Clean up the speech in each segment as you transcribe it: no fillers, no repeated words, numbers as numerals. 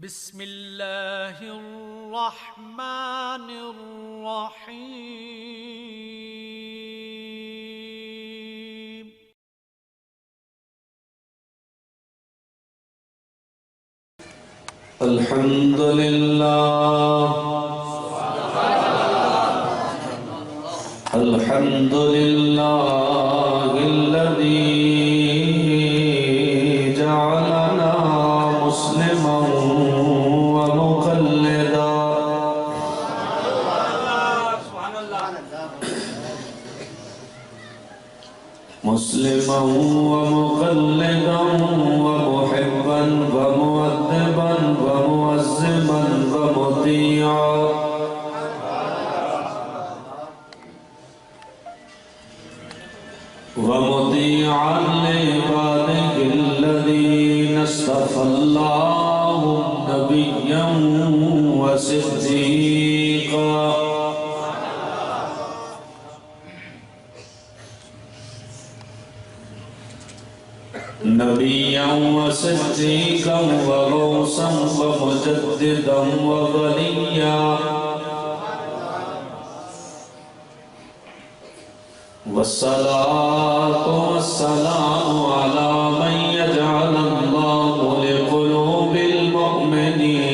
بسم اللہ الرحمن الرحیم الحمد لله الذي جعلنا مسلما ومقلدا ومحبا ومؤدبا ومعزما ومطيعا لعباده الذين اصطفى الله نبيا وصديقا وغوثا ومجددا ووليا والصلاة والسلام على من يجعل الله لقلوب المؤمنين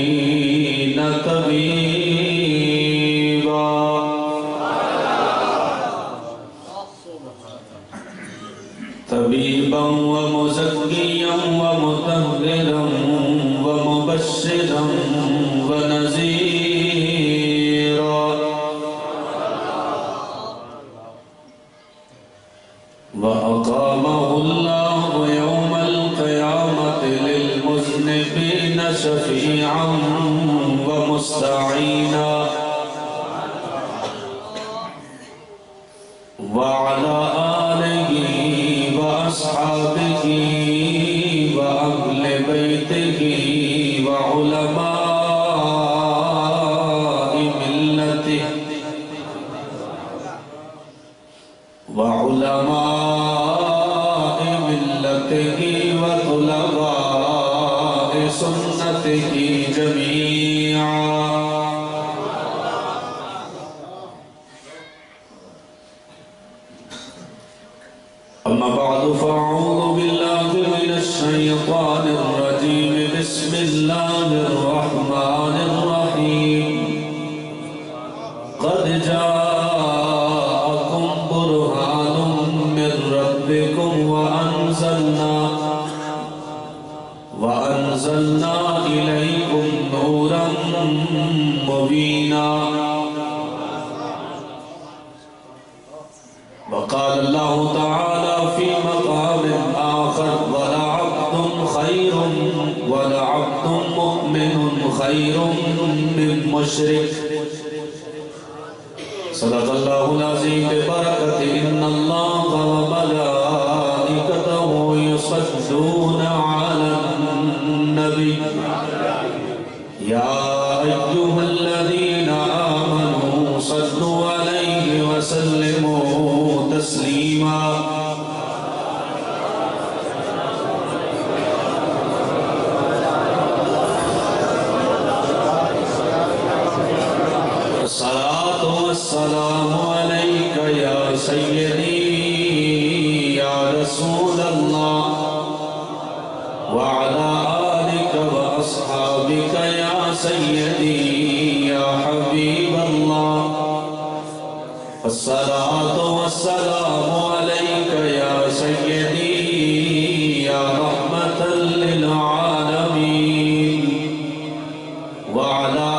طبيبا ومزكيا ومطهرا ومبشرا ونذيرا وأقامه الله يوم القيامة للمذنبين شفيعا ومستعينا وعلى آله وأصحابه وأهل بيته وعلماء ملته وطلباء سنته جميعا أما بعد فأعوذ بالله من الشيطان الرجيم بسم الله الرحمن الرحيم قد جاءكم برهان من ربكم وأنزلنا إليكم نورا مبينا وقال الله تعالى في مقام آخر ولعبد مؤمن خير من مشرك صدق الله العظيم ببركة إن الله وملائكته يصلون على النبي يا أيها الذين آمنوا صلوا عليه وسلموا تسليما الصلاة والسلام عليك يا سيدي يا رسول الله وعلى آلك وأصحابك يا سيدي يا حبيب الله الصلاة والسلام عليك يا سيدي يا رحمة للعالمين وعلى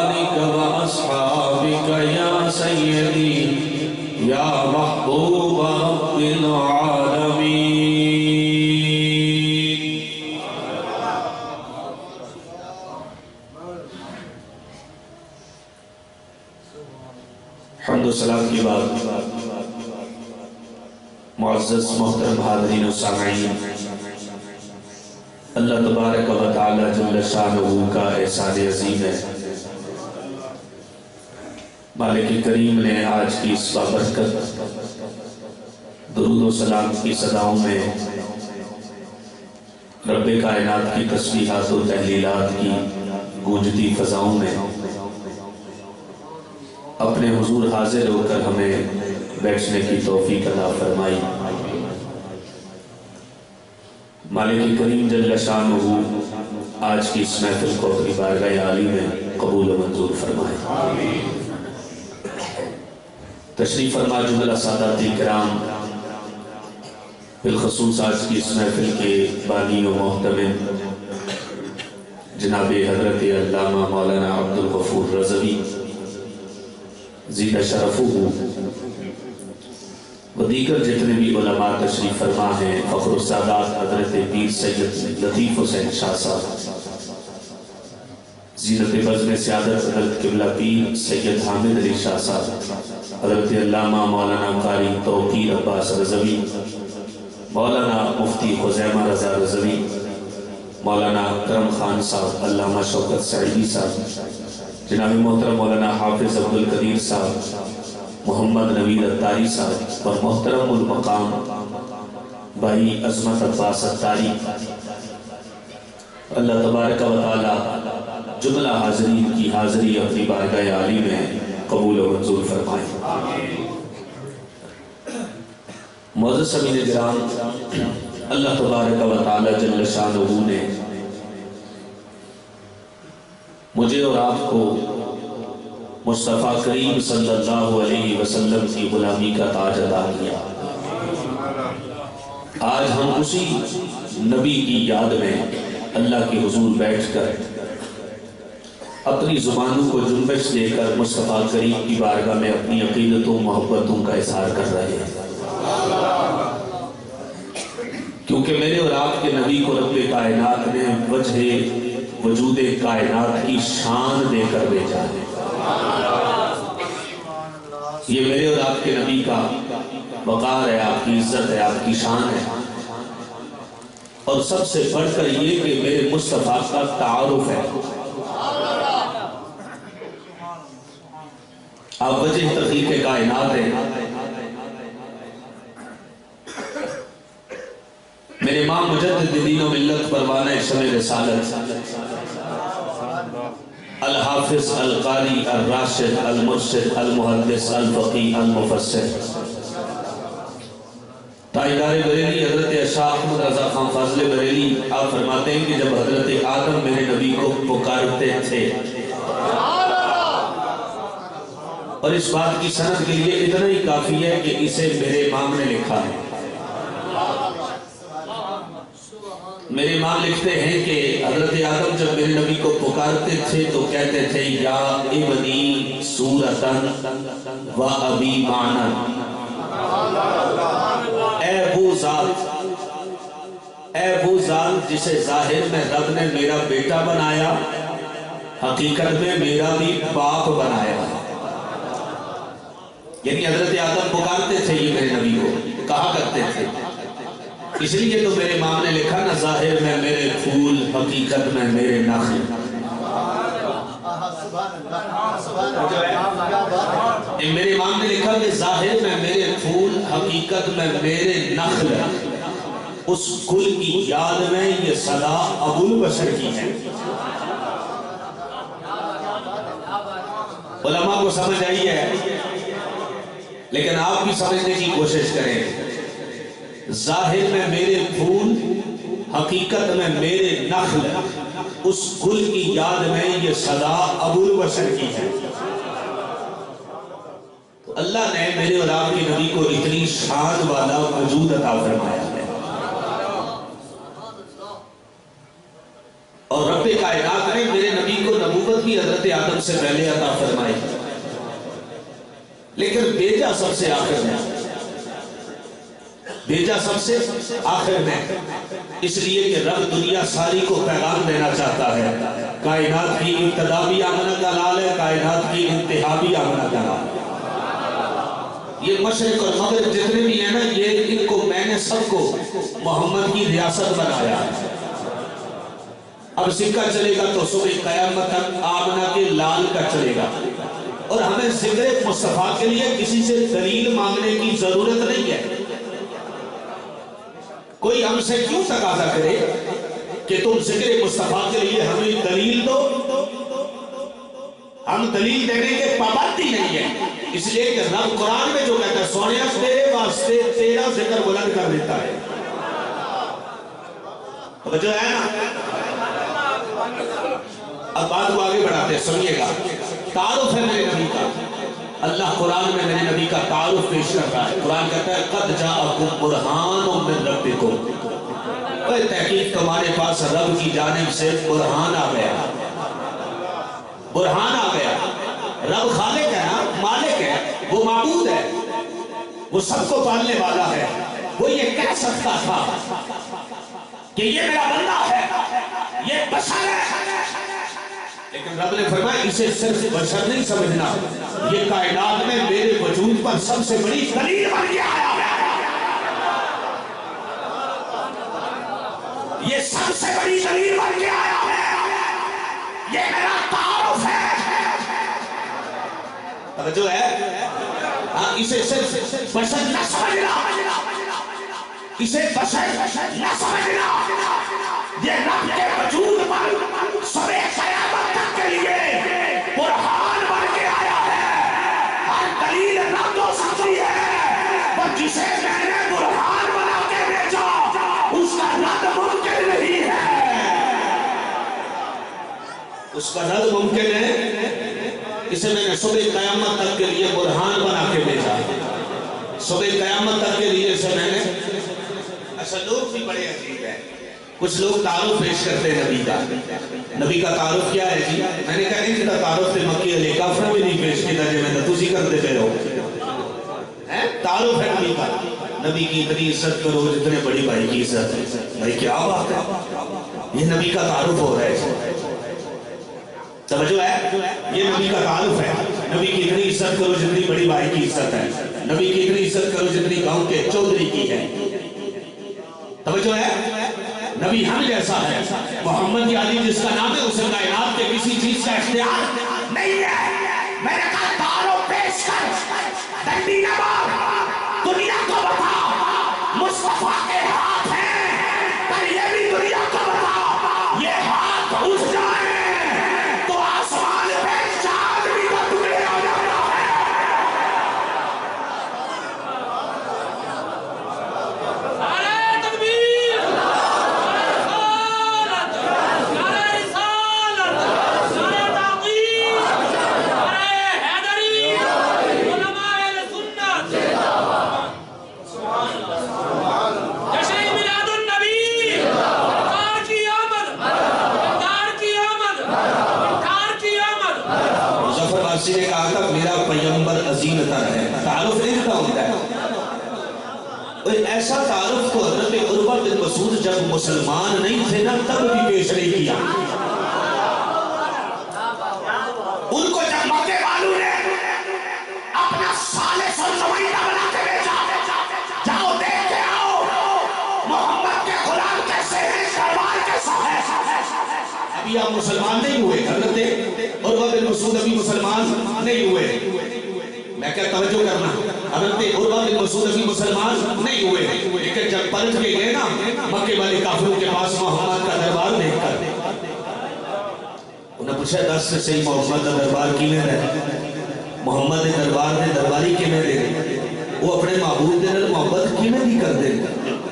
آلك وأصحابك يا سيدي يا محبوب رب العالمين حمد و سلام کی بات معزز محترم حاضرین و سامعین اللہ تبارک و تعالی جل شانہ کا احسان عظیم ہے مالک کریم نے آج کی اس بابرکت درود و سلام کی صداؤں میں رب کائنات کی تسبیحات و تحلیلات کی گونجتی فضاؤں میں اپنے حضور حاضر ہو کر ہمیں بیٹھنے کی توفیق عطا فرمائی۔ مالک کریم جل شانہ آج کی اس محفل کو اپنی بارگاہ عالی میں قبول و منظور فرمائے۔ تشریف فرما جملہ سادات کرام، بالخصوص آج کی اس محفل کے بانی و محتمل جناب حضرت علامہ مولانا عبدالغفور رضوی زیدہ شرفہ و دیگر جتنے بھی علماء تشریف فرما ہیں، فخر السادات حضرت پیر سید لطیف حسین شاہ صاحب، زینت بزم سیادت حضرت قبلہ پیر سید حامد علی شاہ صاحب، حضرت علامہ مولانا قاری توقیر عباس رضوی، مولانا مفتی خزیمہ رضا رضوی، مولانا کرم خان صاحب، علامہ شوکت سعیدی صاحب، جناب محترم مولانا حافظ عبدالقدیر صاحب، محمد نوید اتاری صاحب، اور محترم المقام بھائی عظمت عباس اتاری، اللہ تبارک و تعالی جملہ حاضرین کی حاضری اپنی بارگاہ عالی میں قبول و منظور فرمائے۔ معزز سامعین کرام، اللہ تبارک و تعالی جل شانہ نے مجھے اور آپ کو مصطفیٰ کریم صلی اللہ علیہ وسلم کی غلامی کا تاج عطا کیا۔ آج ہم اسی نبی کی یاد میں اللہ کے حضور بیٹھ کر اپنی زبانوں کو جنبش دے کر مصطفیٰ کریم کی بارگاہ میں اپنی عقیدتوں محبتوں کا اظہار کر رہے ہیں، کیونکہ میرے اور آپ کے نبی کو رب کائنات نے وجہ وجود کائنات کی شان دے کر بھیجا ہے۔ یہ میرے اور آپ کے نبی کا وقار ہے، آپ کی عزت ہے، آپ کی شان ہے، اور سب سے بڑھ کر یہ کہ میرے مصطفیٰ کا تعارف ہے۔ آپ وجہ تخلیق کائنات ہیں، میرے امام مجدد دین و ملت پروانہ شمع رسالت الحافظ القاری الراشد المرشد المحدث الفقی المفسر تاجدار بریلی حضرت شاہ احمد رضا خان فاضل بریلی، آپ فرماتے ہیں کہ جب حضرت آدم میرے نبی کو پکارتے تھے، اور اس بات کی سند کے لیے اتنا ہی کافی ہے کہ اسے میرے امام نے لکھا ہے۔ میرے امام لکھتے ہیں کہ حضرت آدم جب میرے نبی کو پکارتے تھے تو کہتے تھے یا ابنی صورتاً و ابی معنی، اے وہ ذات جسے ظاہر میں رب نے میرا بیٹا بنایا، حقیقت میں میرا بھی باپ بنایا۔ یعنی حضرت آدم پکارتے تھے یہ میرے نبی کو، کہا کرتے تھے، اس لیے تو میرے امام نے لکھا نا ظاہر میں میرے پھول حقیقت میں میرے نخل۔ میرے امام نے لکھا کہ ظاہر میں میرے پھول حقیقت میں میرے نخل، اس گل کی یاد میں یہ صدا ابو البشر کی ہے۔ علماء کو سمجھ آئی ہے، لیکن آپ بھی سمجھنے کی کوشش کریں۔ ظاہر میں میرے پھول حقیقت میں میرے نخل، اس گل کی یاد میں یہ صدا ابو البشر کی ہے۔ تو اللہ نے میرے اور آپ کے نبی کو اتنی شان والا وجود عطا فرمایا ہے، اور رب کائنات نے میرے نبی کو نبوت بھی حضرت آدم سے پہلے عطا فرمائی، لیکن بھیجا سب سے آخر میں، بھیجا سب سے آخر میں، اس لیے کہ رب دنیا ساری کو پیغام دینا چاہتا ہے۔ کائنات کی ابتدا بھی آمنہ کا لال ہے، کائنات کی انتہا بھی آمنہ کا لال ہے۔ یہ مشرق اور مغرب جتنے بھی ہیں نا، یہ ان کو میں نے سب کو محمد کی ریاست بنایا ہے۔ اب سکہ چلے گا تو صبح قیامت تک آمنہ کے لال کا چلے گا، اور ہمیں ذکر مصطفیٰ کے لیے کسی سے دلیل مانگنے کی ضرورت نہیں ہے۔ کوئی ہم سے کیوں تقاضا کرے کہ تم ذکر مصطفیٰ کے لیے ہمیں دلیل دو؟ ہم دلیل دینے کے پابند ہی نہیں ہے، اس لیے کہ رب قرآن میں جو کہتا ہے سونیا تیرے واسطے تیرا ذکر بلند کر دیتا ہے. توجہ ہے نا؟ اب بات کو آگے بڑھاتے ہیں، سنیے گا. تعارف ہے میرے نبی کا. اللہ قرآن میں میرے نبی کا تعارف پیش کر رہا ہے. قرآن کہتا ہے قد جاءکم برہان من ربکم. تحقیق تمہارے پاس رب کی جانب سے برہان آ گیا. برہان آ گیا. رب خالق ہے نا، مالک ہے، وہ معبود ہے، وہ سب کو پالنے والا ہے. وہ یہ کہہ سکتا تھا کہ یہ میرا بندہ ہے، یہ بشر ہے، لیکن رب نے فرمایا اسے صرف بشر نہیں سمجھنا، یہ کائنات میں میرے وجود پر سب سے بڑی دلیل بن کے آیا ہے. یہ سب سے بڑی دلیل بن کے آیا ہے. یہ میرا تعارف ہے. توجہ ہے؟ ہاں، اسے صرف بشر نہ سمجھنا، اسے بشر نہ سمجھنا. یہ رب کے وجود پر سبے قیامت تک کے لیے برہان بن کے آیا ہے. ہر دلیل رد ہو سکتی ہے، پر جسے میں نے برہان بنا کے بھیجا اس کا رد ممکن نہیں ہے. اس کا رد ممکن ہے. اسے میں نے صبح قیامت تک کے لیے برہان بنا کے بھیجا. صبح قیامت تک کے لیے اسے میں نے. اچھا، لوگ بھی بڑے عجیب ہیں. کچھ لوگ تعارف پیش کرتے ہیں نبی کا. نبی کا تعارف کیا ہے جی؟ میں نے کہا ان کا تعارف تے مکی علیہ کافرہ بھی نہیں پیش کیا جی، میں تو تسی کرتے پہ رہو. تعارف ہے نبی کا. نبی کی اتنی عزت کرو جتنے بڑی بھائی کی عزت ہے. بھائی کیا بات ہے، یہ نبی کا تعارف ہو رہا ہے. سمجھو ہے، یہ نبی کا تعارف ہے. نبی کی اتنی عزت کرو جتنی بڑی بھائی کی عزت ہے. نبی کی اتنی عزت کرو جتنی گاؤں کے چودھری کی ہے. توجہ ہے؟ نبی ہم جیسا ہے. محمد علی جس کا نام ہے اسے کائنات کے کسی چیز کا اختیار نہیں ہے. میں نے کہا تعارف پیش کر، ڈنڈی نہ مار، دنیا کو بتا مصطفیٰ کے ہاتھ ہیں، پر یہ بھی دنیا کو بتا یہ ہاتھ اٹھ جائیں تو آسمان پہ چاند بھی کا ٹکڑے ہو جاتا ہے. نے کہا تھا میرا پیغمبر عظیم تر ہے. تعارف نہیں دیتا ہوتا ہے. ایسا تعارف کو حضرت عروہ بن مسعود جب مسلمان نہیں تھے نا تب بھی پیش نہیں کیا. ان کو جب مکے والوں نے اپنا ثالث اور نمائندہ بنا کے بھیجا، جاؤ دیکھ کے آؤ محمد کے غلام کیسے ہیں، دربار کیسا ہے. ابھی آپ مسلمان نہیں ہوئے. حضرت عروہ بن مسعود ابھی مسلمان نہیں ہوئے. میں کیا توجہ کرنا، حضرت عروہ بن مسعود ابھی مسلمان نہیں ہوئے. لیکن جب پلٹ کے گئے نا مکے والے کافروں کے پاس محمد کا دربار دیکھ کر، انہیں پوچھا 10 سے صحیح محمد کا دربار کی میں رہے. محمد دربار نے درباری کی میں دے وہ اپنے معبود دے محبت کی میں نہیں کر دے.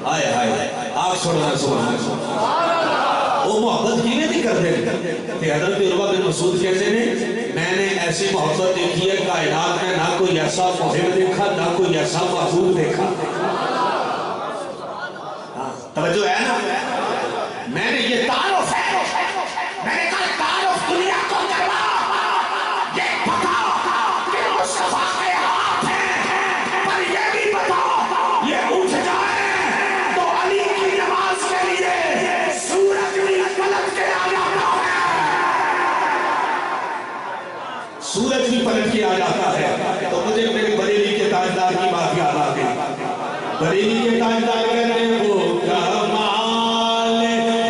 آئے آئے آپ چھوڑنا سبحان اللہ، وہ محبت کی نہیں کر دے. کہ حضرت عروہ بن مسعود کہتے ہیں میں نے ایسی محبت دیکھی ہے کائنات میں، نہ کوئی ایسا محب دیکھا نہ کوئی ایسا محبوب دیکھا. توجہ ہے نا؟ میں نے یہ تعارف ہے. میں نے کہا تعارف دنیا کو کروا، یہ بتا کہ مصطفیٰ کے ہاتھ ہیں، پر یہ بھی بتا یہ اٹھ جائے تو علی کی نماز کے لیے سورج بھی پلٹ کے آ جاتا ہے. سورج بھی پلٹ کے آ جاتا ہے. تو مجھے میرے بریلی کے تاجدار کی بات یاد آ گئی. بریلی کے تاجدار کہتے ہیں وہ کمال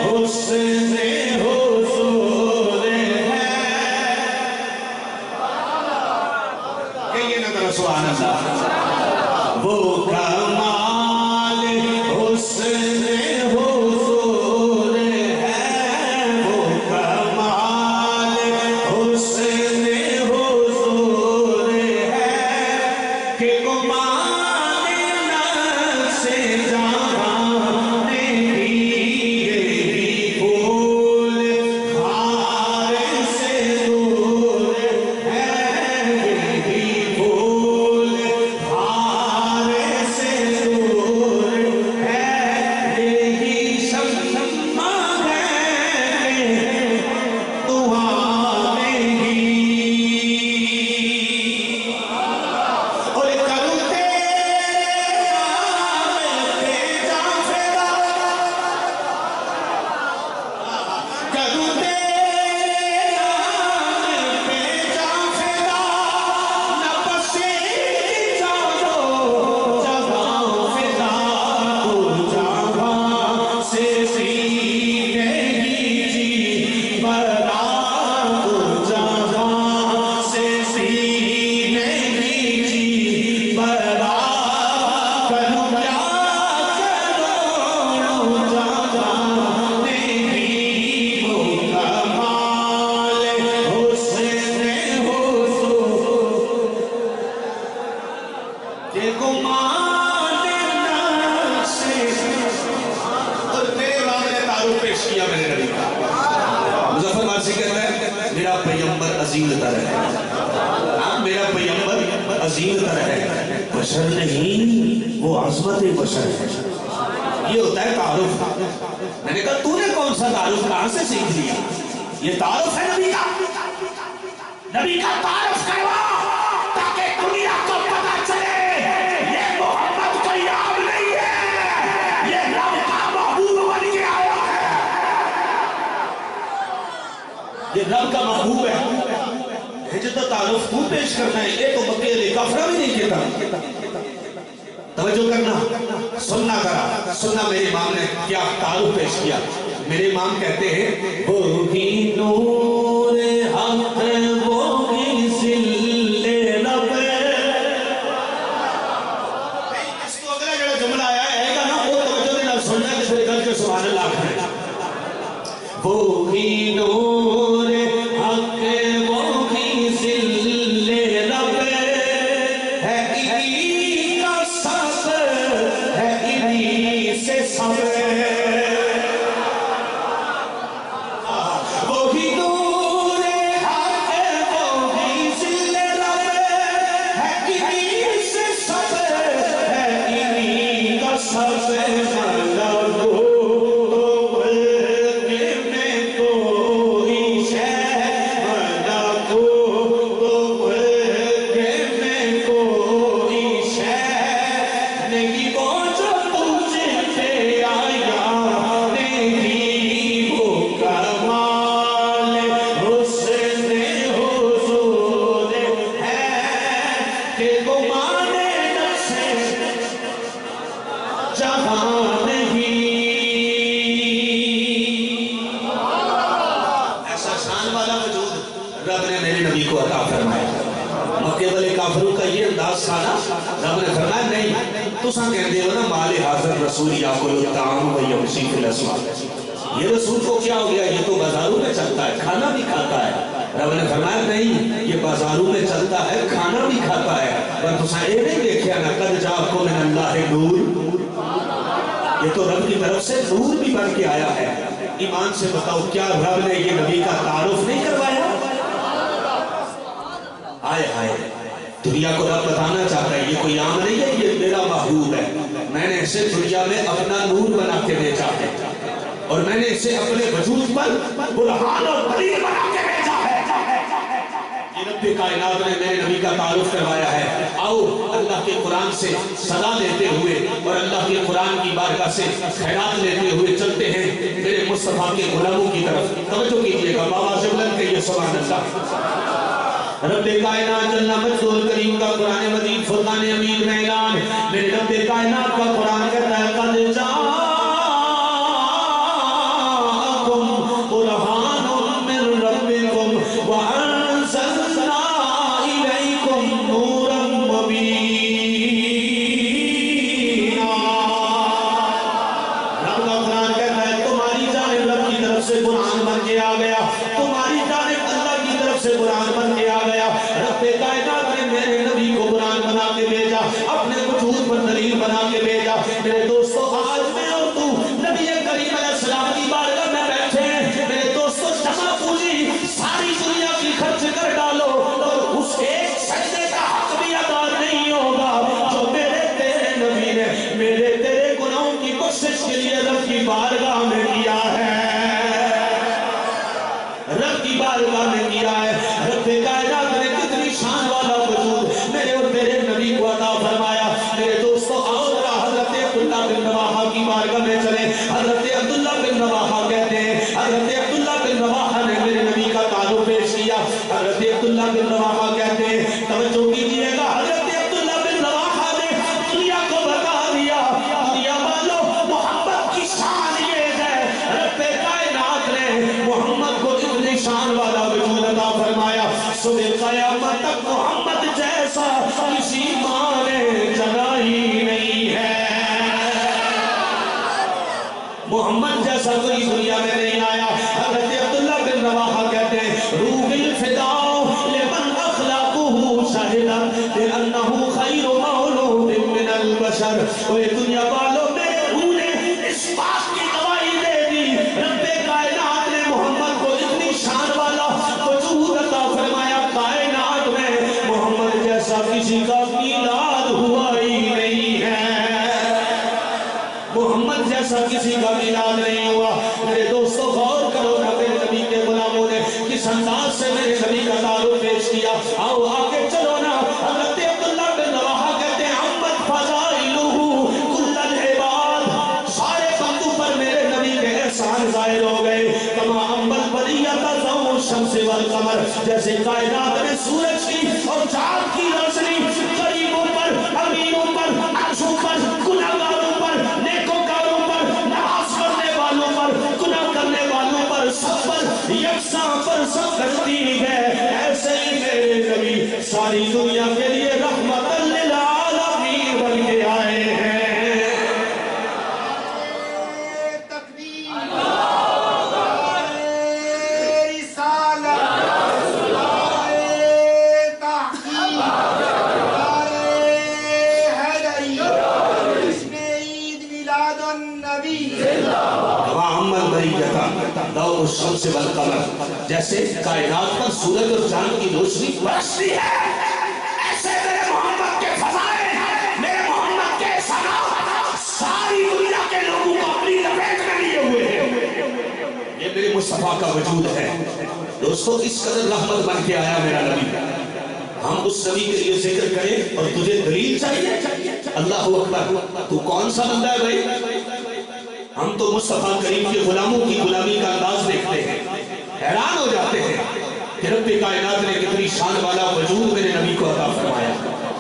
حسن حضور ہے. کہیے نا ذرا سبحان اللہ. وہ کمال حسن حضور ہے، وہ کمال حسن میرا پیغمبر عظیم تر ہے، میرا پیغمبر عظیم تر ہے، بشر نہیں، وہ عظمت بشر ہے۔ یہ ہوتا ہے تعارف۔ میں نے کہا تو نے کون سا تعارف کہاں سے سیکھ لیا؟ یہ تعارف ہے نبی کا، نبی کا تعارف کروا تاکہ دنیا کو پتا چلے یہ محمد کوئی عام نہیں ہے، یہ رب کا محبوب بن کے آیا ہے، یہ رب کا محبوب ہے۔ یہ جو تعارف تو پیش کرنا ہے یہ تو مکے علی کافرہ بھی نہیں کہتا۔ توجہ کرنا، سننا کرا، سننا میرے امام نے کیا تعارف پیش کیا۔ میرے امام کہتے ہیں وہی نور حق وہی ذل رب۔ اس کو اگلا جو جملہ آیا ہے نا وہ توجہ دینا، سننا کہ پھر کر کے سبحان اللہ کریں۔ وہی نور حق وہی ذل رب ہے، انہی کا سب ہے، انہی سے سب ہے۔ وہی نور حق وہی ذل رب ہے، انہی سے سب ہے، انہی کا سب ہے۔ رب نے میرے نبی کو عطا فرمایا۔ مکے والے کافروں کا یہ انداز تھا نا، رب نے فرمایا نہیں تو ساں کہہ دے ہو نا مال حاضر رسول یاکل الطعام و یمشی فی الاسواق، یہ رسول کو کیا ہو گیا، یہ تو بازاروں میں چلتا ہے، کھانا بھی کھاتا ہے۔ رب نے فرمایا نہیں، یہ بازاروں میں چلتا ہے، کھانا بھی کھاتا ہے، پر تو ساں اے نہیں دیکھیا نا قد جاءکم من اللہ نور، یہ تو رب کی طرف سے نور بھی بن کے آیا ہے۔ ایمان سے بتاؤ کیا رب نے یہ نبی کا تعارف نہیں کروایا؟ آئے آئے دنیا کو رب بتانا چاہتا ہے یہ کوئی عام نہیں ہے، یہ میرا محبوب ہے، میں نے اسے دنیا میں اپنا نور بنا کے بھیجا ہے، اور میں نے اسے اپنے وجود پر برہان اور دلیل بنا کے بھیجا ہے۔ یہ رب کائنات نے میرے نبی کا تعارف کروایا ہے۔ آؤ اللہ کے قرآن سے صدا لیتے ہوئے اور اللہ کے قرآن کی بارگاہ سے خیرات لیتے ہوئے چلتے ہیں میرے مصطفیٰ کے غلاموں کی طرف۔ توجہ کیجئے گا، بابا سے بلند کہیے سبحان اللہ۔ رب کائنات جل مجدہ الکریم کا قرآن مجید فرقان حمید میں اعلان، میرے رب کائنات کا قرآن کہتا ہے قد جاءکم برہان من ربکم وانزلنا الیکم نورا مبینا۔ رب کا قرآن کہتا ہے تمہاری جانب رب کی طرف سے قرآن بن کے آ گیا، تمہاری جانب اللہ کی طرف سے قرآن بن کے آ گیا۔ رب کائنات نے میرے نبی کو قرآن بنا کے بھیجا، اپنے وجود پر دلیل بنا کے بھیجا۔ میرے دوستو آج میں اور تو نبی کریم علیہ السلام کی بارگاہ میں بیٹھے ہیں، میرے دوستو جمع پوجی ساری دنیا کی خرچ کر ڈالو اور اس ایک سجدے کا حق بھی ادا نہیں ہوگا جو میرے تیرے نبی نے میرے تیرے گناہوں کی بخشش کے لیے رب کی بارگاہ میں کیا ہے، رب کی بارگاہ میں کیا ہے۔ رب کائنات نے کتنی شان والا وجود میرے اور تیرے نبی کو عطا فرمایا۔ میرے دوستو آؤ ذرا حضرت عبداللہ بن رواحہ کی بارگاہ میں چلیں۔ حضرت عبداللہ بن رواحہ کہتے ہیں، حضرت عبداللہ بن رواحہ نے میرے نبی کا تعارف پیش کیا۔ حضرت عبداللہ بن رواحہ کہتے ہیں، توجہ کیجئے گا، حضرت عبداللہ بن رواحہ نے دنیا کو بتا دیا، دنیا والوں محمد کی شان یہ ہے، رب کائنات نے محمد کو اتنی شان والا وجود عطا فرمایا، صبح قیامت تک محمد جیسا کسی ماں نے جنا ہی نہیں ہے، محمد جیسا کوئی دنیا میں نہیں آیا۔ حضرت عبداللہ بن رواحہ کہتے ہیں روح الفداء لمن اخلاقه شہدت لأنه خیر مولود من البشر۔ اور دنیا والوں میں روح نے اس بات کی گواہی دے دی، رب کائنات نے محمد کو اتنی شان والا وجود سے میرے نبی کا تعارف پیش کیا. آؤ آگے چلو نا. حضرت عبداللہ بن رواحہ کہتے ہیں عمت فضائلہ کل العباد، سارے بندوں پر میرے نبی کے احسان ظاہر ہو گئے. کما عمت بریت ضوء الشمس والقمر، جیسے کائنات میں سورج کی اور چاند کی روشنی غریبوں پر، امیروں پر، عرشوں پر، گناہگاروں پر، نیکوکاروں پر، نماز پڑھنے والوں پر، گناہ کرنے والوں پر، سب پر یکساں پر سب کرتی ہے. ایسے ہی میرے نبی ساری دنیا کے لیے رحمت للعالمین بن کے آئے ہیں. الشمس والقمر، جیسے کائنات پر سورج اور چاند کی روشنی برستی ہے، ایسے میرے محمد کے فضائل، میرے محمد کے ثنا ساری دنیا کے لوگوں کو اپنی لپیٹ میں لیے ہوئے ہیں. یہ میرے مصطفیٰ کا وجود ہے. دوستو اس قدر رحمت بن کے آیا میرا نبی. ہم اس نبی کے لیے ذکر کریں اور تجھے دلیل چاہیے. اللہ اکبر، تو کون سا بندہ ہے بھائی؟ ہم تو مصطفیٰ کریم کے غلاموں کی غلامی کا انداز دیکھتے ہیں، حیران ہو جاتے ہیں کہ رب کائنات نے کتنی شان والا وجود میرے نبی کو عطا فرمایا.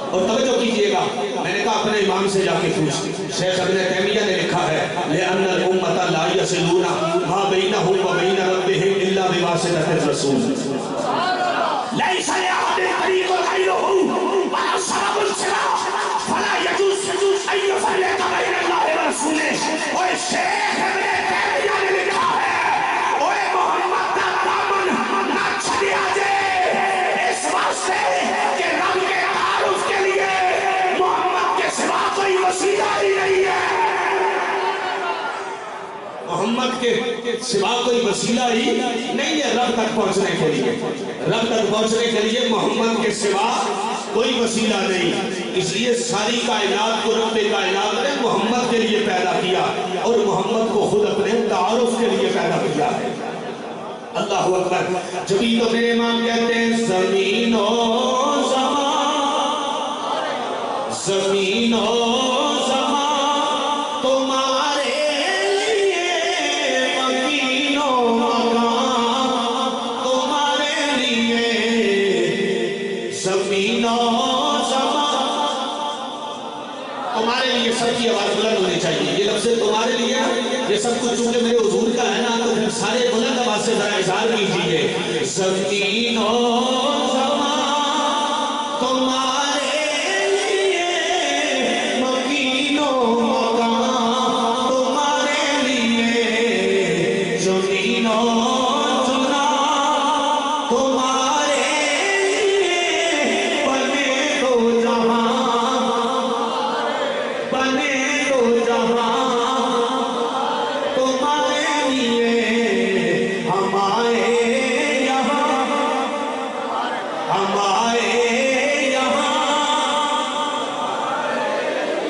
اور توجہ کیجئے گا، میں نے کہا اپنے امام سے جا کے پوچھ. شیخ ابن تیمیہ نے لکھا ہے لِأَنَّ الْأُمَّةَ لَا يَصِلُونَ مَا بَيْنَهُمْ وَبَيْنَ رَبِّهِمْ إِلَّا بِوَاسِطَةِ الرَّسُولِ لَيْسَ لِأَحَدٍ طَرِيقٌ غَيْرُهُ وَلَا سَبَبٌ سِوَاهُ فَلَا يَجُوزُ أَن يُفَرِّقَ بَيْنَ اللَّهِ وَرَسُولِهِ. اور شیخ ابن تیمیہ نے لکھا ہے اوے محمد کا دامن نہ چھڑیا جائے، اس واسطے کہ رب کے تعارف کے لیے محمد کے سوا کوئی وسیلہ ہی نہیں ہے. محمد کے سوا کوئی وسیلہ ہی نہیں ہے رب تک پہنچنے کے لیے. رب تک پہنچنے کے لیے محمد کے سوا کوئی وسیلہ نہیں. اس لیے ساری کائنات کو رب کائنات نے محمد کے لیے پیدا کیا اور محمد کو خود اپنے تعارف کے لیے پیدا کیا ہے. اللہ اکبر. جبھی تو میرے امام کہتے ہیں زمین و زمان، زمین و زمان تمہارے لیے، مکین و مکان تمہارے لیے، زمین و تمہارے لیے. سب کی آواز بلند ہونی چاہیے. یہ لفظ تمہارے لیے یہ سب کچھ چونکہ میرے حضور کا ہے نا، تو پھر سارے بلند آواز سے ذرا اظہار کیجیے. زمین و زمان تمہارے لیے، مکین و مکان تمہارے لیے، زمین و زمان تمہارے لیے، بنے دو جہاں، بنے دو جہاں تمہارے لیے. ہم آئے یہاں، ہم آئے یہاں،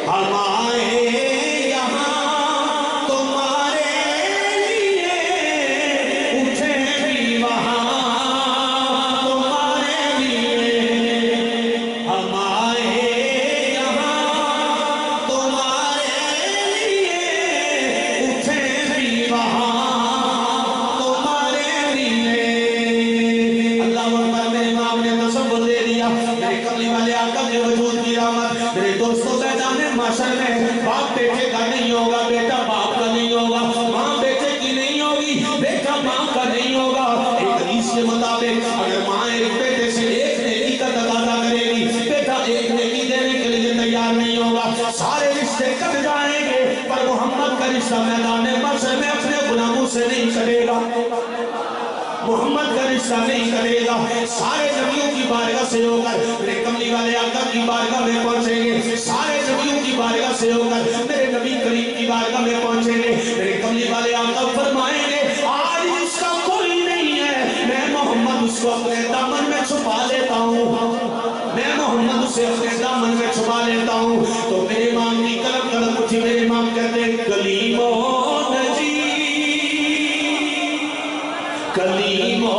ہم آئے یہاں تمہارے لیے، اٹھے بھی وہاں تمہارے لیے. ہم آئے یہاں تمہارے لیے، اٹھے بھی وہاں تمہارے لیے. اللہ اکبر. میرے امام نے تصور دے دیا میرے کملی والے آقا کے وجود کی رحمت. میرے دوستوں میدان محشر میں باپ بیٹے کا نہیں ہوگا، بیٹا باپ کا نہیں ہوگا، ماں بیٹے کی نہیں ہوگی، بیٹا ماں کا نہیں ہوگا. ایک حدیث کے مطابق اگر ماں ایک بیٹے سے ایک نیکی کا تقاضا کرے گی، بیٹا ایک نیکی دینے کے لیے تیار نہیں ہوگا. سارے رشتے کٹ جائیں گے پر محمد کا رشتہ میدان محشر میں اپنے غلاموں سے نہیں کرے گا. محمد کا رشتہ نہیں کرے گا. سارے نبیوں کی بارگاہ سے ہو کر میرے کملی والے آقا کی بارگاہ میں پہنچیں گے. سارے نبیوں کی بارگاہ سے ہو کر میرے نبی کریم کی بارگاہ میں پہنچیں گے. میرے کملی والے آقا فرمائیں گے آج اس کا کوئی نہیں ہے، میں محمد اس کو اپنے دامن میں چھپا لیتا ہوں، میں محمد اسے اپنے دامن میں چھپا لیتا ہوں. تو میرے امام کی قلم اٹھی. میرے امام کہتے ہیں کلیم و نجی، کلیم و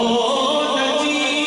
نجی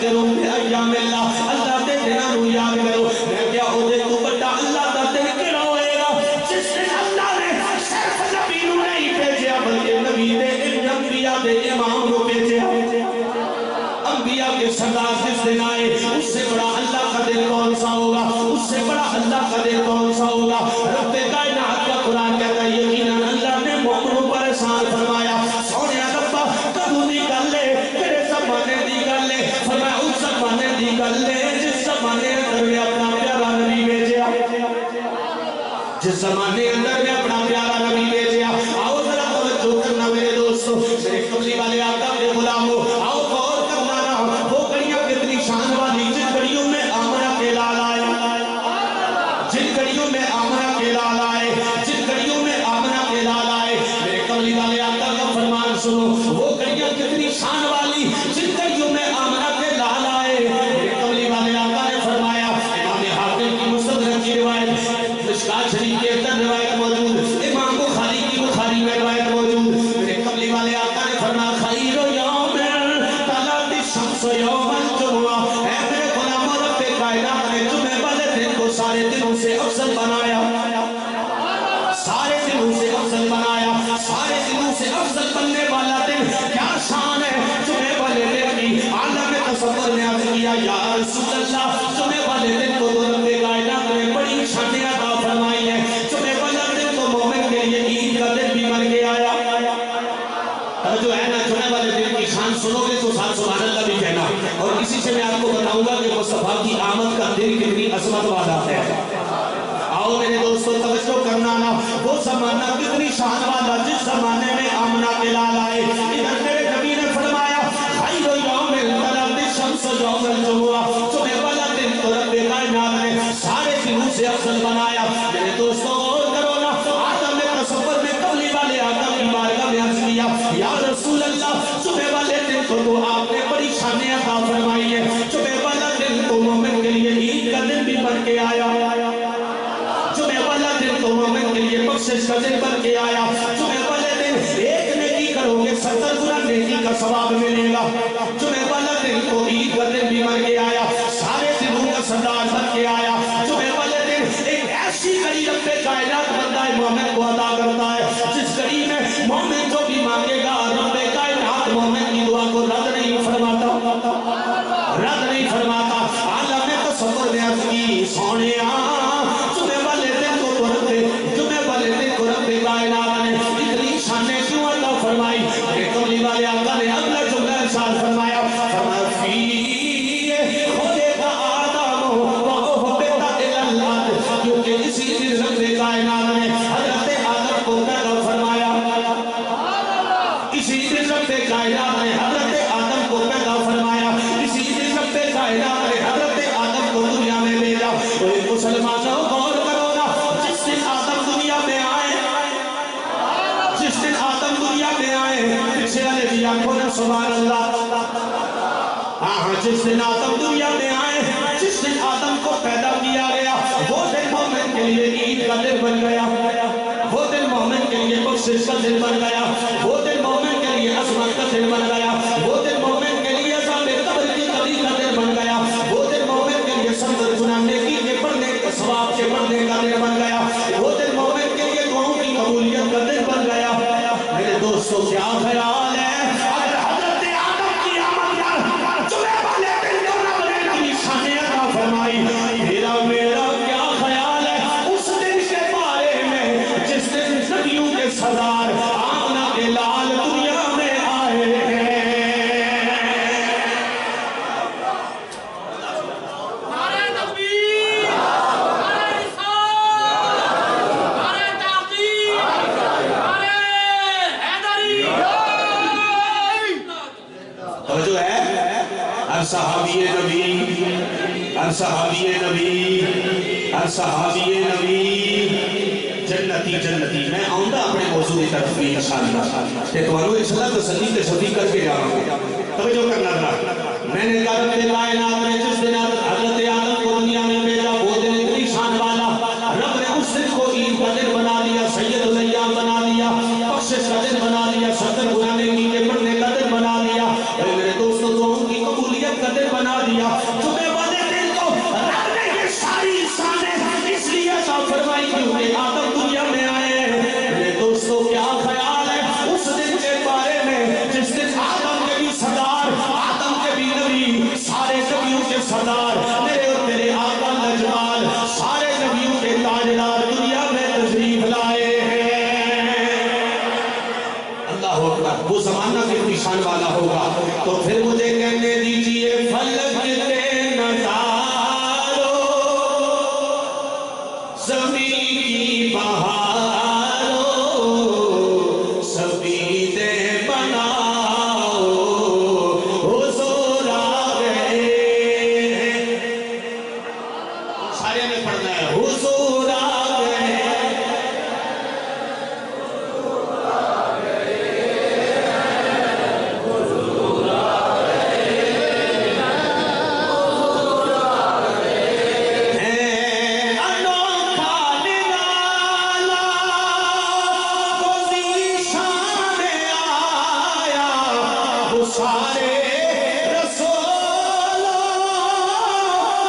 فذکروا بأیام اللہ، اللہ دے دنوں نو یاد کرو۔ میں کیا او دے تو بڑا اللہ دا دن کیڑا ہوئے گا جس دن اللہ نے صرف نبی نو نہیں بھیجیا بلکہ نبی دے انبیاء دے امام نو بھیجیا۔ انبیاء کے سردار جس دن آئے اس سے بڑا اللہ کا دن کون سا ہوگا، اس سے بڑا اللہ کا دن کون سا ہوگا۔ رب کائنات کا قرآن کہتا ہے یقیناً اللہ نے مومنوں پر احسان فرمایا۔ سونے ربا کدوں دی گل ہے، تیرے زمانے دی گل ہے، فرمایا اس زمانے دی گل ہے جس زمانے اندر میں اپنا پیارا نبی بھیجیا، جس زمانے اندر میں اپنا پیارا نبی بھیجیا۔ آؤ ذرا توجہ کرنا میرے دوستو، میرے کملی والے آقا کے غلاموں، آؤ غور کرنا نا، وہ گھڑیاں کتنی شان والی جن گھڑیوں میں آمنہ کے لال آئے، جن گھڑیوں میں آمنہ کے لال آئے، جن گھڑیوں میں آمنہ کے لال آئے، میرے کملی والے آقا کا فرمان سنو، وہ گھڑیاں کتنی شان والی جن گھڑیوں میں آمنہ کے لال آئے۔ میرے کملی والے آقا نے فرمایا، امام حاکم کی مستدرک کی روایت، مشکات شریف کے اندر روایت موجود، امام بخاری کی بخاری میں روایت موجود۔ میرے کملی والے آقا نے فرمایا خیر یوم طلعت الشمس یوم الجمعہ، اے میرے غلاموں رب کائنات نے جمعے والے دن کو سارے دنوں سے افضل بنایا، سارے دنوں سے افضل بنایا۔ سارے دنوں سے افضل بننے والا دن کیا شان ہے جمعے والے دن کی۔ عالم تصور نے عرض کیا یا رسول اللہ جمعے والے دن کو تو رب کائنات نے بڑی شان عطا فرمائی ہے، جمعے والا دن تو مومن کے لیے عید کا دن بھی بن کے آیا۔ جو ہے نا جمعے والے دن کی شان سنو گے تو ساتھ سبحان اللہ بھی کہنا، اور اسی سے میں آپ کو بتاؤں گا کہ مصطفیٰ کی آمد کا دن کتنی عظمت والا ہے۔ آؤ میرے دوستو توجہ کرنا نا، وہ زمانہ کتنی شان والا جس زمانے میں آمنہ کے لال آئے۔ ادھر میرے نبی نے فرمایا خیر یوم طلعت الشمس یوم الجمعہ، جمعے والا دن تو رب کائنات نے سارے دنوں سے افضل بنایا۔ میرے دوستو غور کرو نا، آدم تصور میں کملی والے آدم کی بارگاہ میں عرض کیا یا رسول اللہ جمعے والے دن کو تو آپ نے بڑی شان عطا فرمائی ہے، جمعے والا دن تو مومن کے لیے عید کا دن بھی بن کے آیا، جمعے والا دن تو مومن کے لیے بخشش کا دن بن کے آیا۔ جمعے والے دن ایک نیکی کرو گے 70 گنا نیکی کا ثواب ملے گا، جمعے والا دن تو عید کا دن بھی بن کے آیا، سارے دنوں کا سردار بن کے آیا۔ جمعے والے دن ایک ایسی گھڑی رب کائنات بندہ مومن کو عطا کرتا ہے جس گھڑی میں مومن جو بھی مانگے گا رب کائنات مومن کی دعا کو رد نہیں فرماتا، رد نہیں فرماتا۔ عالم تصور نے عرض کی سونیا جمعے والے دن کو تو رب کائنات نے اتنی شانیں کیوں عطا فرمائی؟ کہ کملی والے آقا نے اگلا جملہ ارشاد فرمایا فی خلق آدم وأهبط إلى الأرض، کیونکہ اسی دن رب کائنات نے حضرت آدم کو پیدا فرمایا، اسی دن رب کائنات نے حضرت آدم کو پیدا فرمایا، اسی دن رب کائنات نے حضرت آدم کو دنیا میں بھیجا۔ کوئی مسلمانوں غور کرو نا، جس دن آدم دنیا میں آئے، جس دن آدم دنیا میں آئے، پیچھے والے بھی آنکھوں نے سبحان اللہ، ہاں جس دن آدم دنیا میں آئے، جس دن آدم کو پیدا کیا گیا، وہ دن مومن کے لیے عید کا دن بن گیا، وہ دن مومن کے لیے بخشش کا دن بن گیا، وہ دن مومن کے لیے عظمت کا دن بن گیا، وہ دن مومن کے لیے عذاب قبر کی کبھی کا دن بن گیا، وہ دن مومن کے لیے 70 گنا نیکی کے پڑھنے کے ثواب کے پڑھنے کا دن بن گیا، وہ دن مومن کے لیے دعاؤں کی قبولیت کا دن بن گیا۔ میرے دوستو کیا خیال ہے اگر حضرت آدم کی آمد یار جمعے والے دن کو رب نے اتنی شان عطا فرمائی، میرا کیا خیال ہے اس دن کے بارے میں جس دن نبیوں کے سردار آمنہ کے لال دنیا میں آئے ہیں۔ نعرہ تکبیر، نعرہ رسالت، نعرہ تحقیق، نعرہ حیدری۔ توجہ ہے، ہر صحابی نبی، ہر صحابی نبی، ہر صحابی نبی جنتی جنتی۔ میں آؤں گا اپنے موضوع کی طرف بھی انشاءاللہ کہ تمہاروں انشاءاللہ تسلی تشدی کر کے جاؤں گا۔ توجہ کرنا تھا، میں نے کہا رب کائنات نے جس دن حضرت آدم کو دنیا میں بھیجا وہ دن اتنی شان والا، رب نے اس دن کو عید کا دن بنا دیا، سید الایام بنا دیا، بخشش کا دن بنا دیا، 70 گنا نیکی کے پڑھنے کا دن بنا دیا، میرے دوستوں دعاؤں کی قبولیت کا دن بنا تو پھر مجھے کہنے دیجئے فلک کے نظاروں زمین کی بہاروں سبیدے بناؤ حضور آ گئے سارے میں پڑھنا ہے حضور آ گئے سارے رسولوں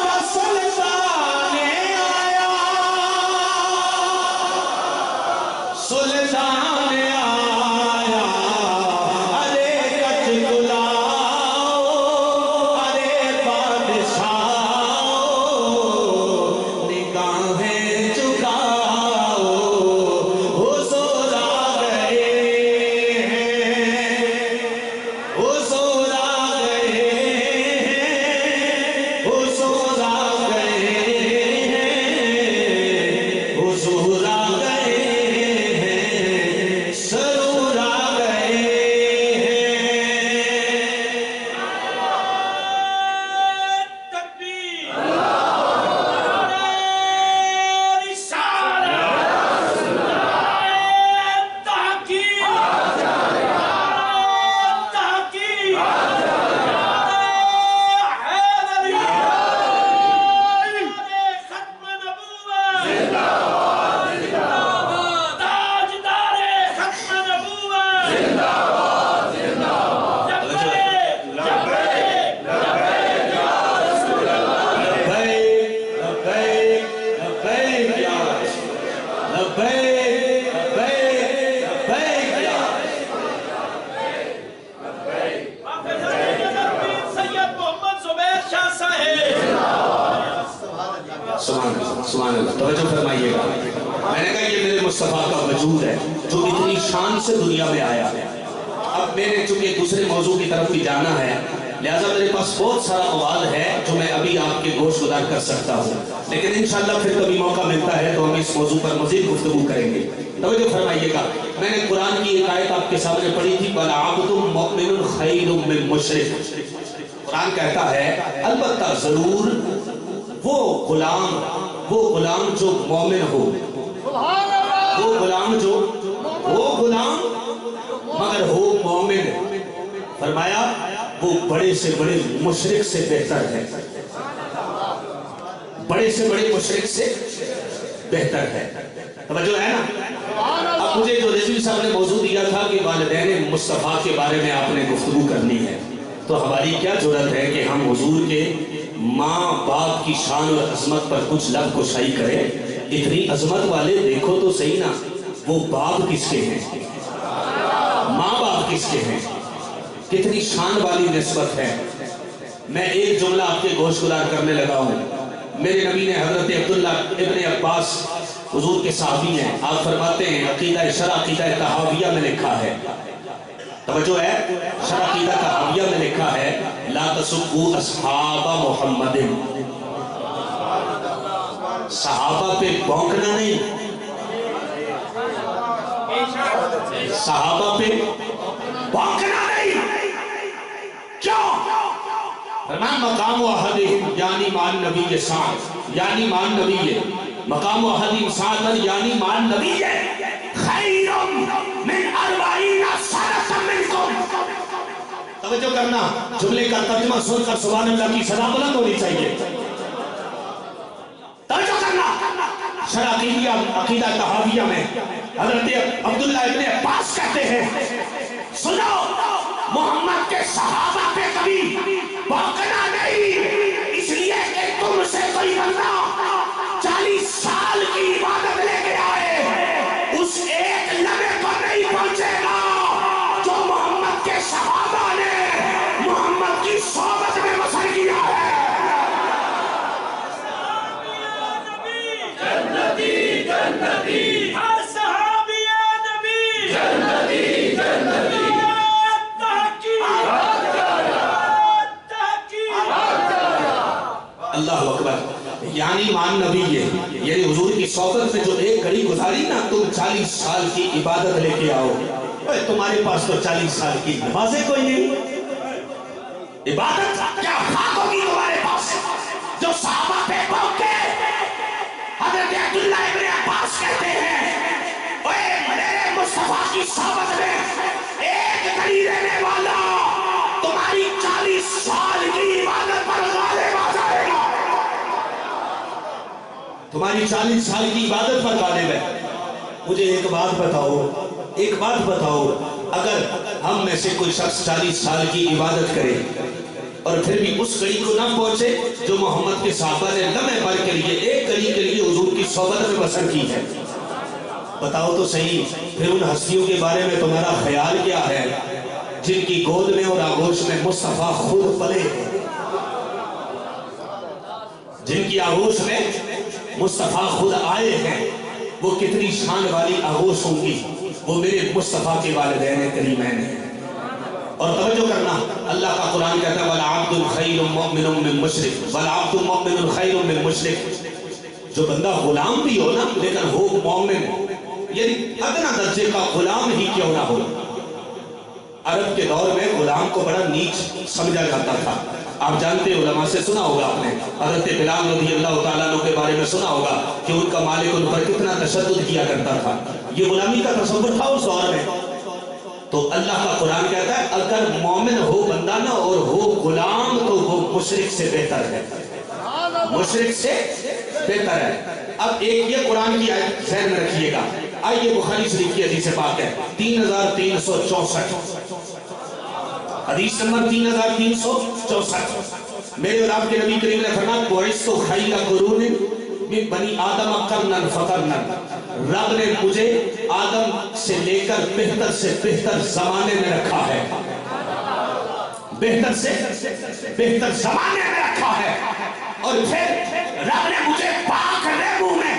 کا سلطان آیا سلطان آیا ارے کچھ بلاؤ ارے بادشاہ نگاہیں جھکاؤ حضور آ گئے حضور آ گئے حضور آ گئے حضور آ گئے سرور آ گئے تکبیر نعرہ رسالت نعرہ تحقیق نعرہ تحقیق نعرہ حیدری نعرہ ختم نبوت زندہ باد زندہ باد تاجدار ختم نبوت زندہ باد زندہ باد لبیک لبیک لبیک یا رسول اللہ لبیک لبیک لبیک یا رسول اللہ لبیک لبیک لبیک یا سید محمد زبیر شاہ صاحب سبحان اللہ توجہ فرمائیے گا میں نے کہا یہ میرے مصطفیٰ کا وجود ہے جو اتنی شان سے دنیا میں آیا ہے اب میں نے چونکہ دوسرے موضوع کی طرف بھی جانا ہے لہٰذا میرے پاس بہت سارا مواد ہے جو میں ابھی آپ کے گوش گزار کر سکتا ہوں لیکن انشاءاللہ پھر کبھی موقع ملتا ہے تو ہم اس موضوع پر مزید گفتگو کریں گے توجہ فرمائیے گا میں نے قرآن کی ایک آیت آپ کے سامنے پڑھی تھی وَلَعَبْدٌ مُؤْمِنٌ خَيْرٌ مِّن مُشْرِكٍ قرآن کہتا ہے البتہ ضرور وہ غلام جو مومن ہو وہ غلام مگر ہو مومن فرمایا وہ بڑے سے بڑے مشرک سے بہتر ہے بڑے سے بڑے مشرک سے بہتر ہے توجہ ہے نا اب مجھے جو رضوی صاحب نے موضوع دیا تھا کہ والدین مصطفیٰ کے بارے میں آپ نے گفتگو کرنی ہے تو ہماری کیا ضرورت ہے کہ ہم حضور کے ماں باپ کی شان اور عظمت پر کچھ لفظ گشائی کریں اتنی عظمت والے دیکھو تو صحیح نا وہ باپ کس کے ہیں ماں باپ کس کے ہیں کتنی شان والی نسبت ہے میں ایک جملہ آپ کے گوش گزار کرنے لگا ہوں میرے نبی نے حضرت عبداللہ ابن عباس حضور کے صحابی ہیں آپ فرماتے ہیں عقیدہ شرع عقیدہ تحاویہ میں لکھا ہے توجہ ہے شرع عقیدہ تحاویہ میں لکھا ہے لا تسبوا اصحاب محمد صحابہ پہ بھونکنا نہیں صحابہ پہ بھونکنا نہیں کیوں فرمان مقام و احدہم یعنی مان نبی ساتھ یعنی مان نبی مقام و احدہم ساتھ یعنی مان نبی خیر من 40 سنۃ منکم توجہ کرنا جملے کا ترجمہ سن کر سبحان اللہ کی صدا بلند ہونی چاہیے توجہ کرنا شرع عقیدہ تحاویہ میں حضرت عبداللہ ابن عباس کہتے ہیں سنو محمد کے صحابہ پہ کبھی بھونکنا نہیں اس لیے کہ تم سے کوئی بندہ 40 سال کی عبادت لے کے آئے اس ایک لمحے پر نہیں پہنچے گا جو محمد کے صحابہ نے محمد کی صحبت میں بسر کیا ہے جنتی جنتی ہر صحابی نبی جنتی جنتی تحقیق اللہ اکبر. یعنی مان نبی یعنی حضور کی صحبت میں جو ایک گھڑی گزاری نا، تم 40 سال کی عبادت لے کے آؤ. تمہارے پاس تو 40 سال کی نمازیں کوئی نہیں، عبادت کیا خاک ہوگی تمہارے پاس؟ جو صحابہ پہ پہنچے حضرت عبداللہ ابن عباس کہتے ہیں اے میرے مصطفیٰ کی صحبت میں ایک گھڑی رہنے والا تمہاری 40 سال کی عبادت پر غالب آ جائے گا. تمہاری 40 سال کی عبادت پر غالب ہے. مجھے ایک بات بتاؤ، اگر ہم میں سے کوئی شخص 40 سال کی عبادت کرے اور پھر بھی اس گھڑی کو نہ پہنچے جو محمد کے صحابہ نے لمحے بھر کے لیے ایک گھڑی کے لیے حضور کی صحبت میں بسر کی ہے، بتاؤ تو صحیح پھر ان ہستیوں کے بارے میں تمہارا خیال کیا ہے جن کی گود میں اور آغوش میں مصطفیٰ خود پلے ہیں؟ جن کی آغوش میں مصطفیٰ خود آئے ہیں، وہ کتنی شان والی آغوش ہوں گی. وہ میرے مصطفیٰ کے والدین کریمین ہیں. اور توجہ کرنا، اللہ کا قرآن کہتا ہے وَالْعَبْدُ خَيْرٌ مُؤْمِنٌ مِّن مُشْرِكٍ وَالْعَبْدُ مُؤْمِنٌ خَيْرٌ مِّن مُشْرِكٍ. جو بندہ غلام بھی ہو نا لیکن ہو مومن، یعنی ادنا درجے کا غلام ہی کیوں نہ ہو. عرب کے دور میں غلام کو بڑا نیچ سمجھا جاتا تھا. آپ جانتے علماء سے سنا ہوگا آپ نے، حضرت بلال رضی اللہ تعالیٰ عنہ کے بارے میں سنا ہوگا کہ ان کا مالک ان پر کتنا تشدد کیا کرتا تھا. یہ غلامی کا تصور تھا اس دور میں. تو اللہ کا قرآن کہتا ہے اگر مومن ہو بندہ نہ اور ہو غلام تو وہ مشرک سے بہتر ہے، مشرک سے بہتر ہے. اب ایک یہ قرآن کی آیت ذہن میں رکھیے گا. آئیے بخاری شریف کی حدیث پاک ہے 3364، حدیث نمبر 3364. میرے اور آپ کے نبی کریم نے فرمایا بعثت خیر قرون من بنی آدم قرنا فقرنا. رب نے مجھے آدم سے لے کر بہتر سے بہتر زمانے میں رکھا ہے، بہتر سے بہتر زمانے میں رکھا ہے. اور پھر رب نے مجھے پاک ریمو میں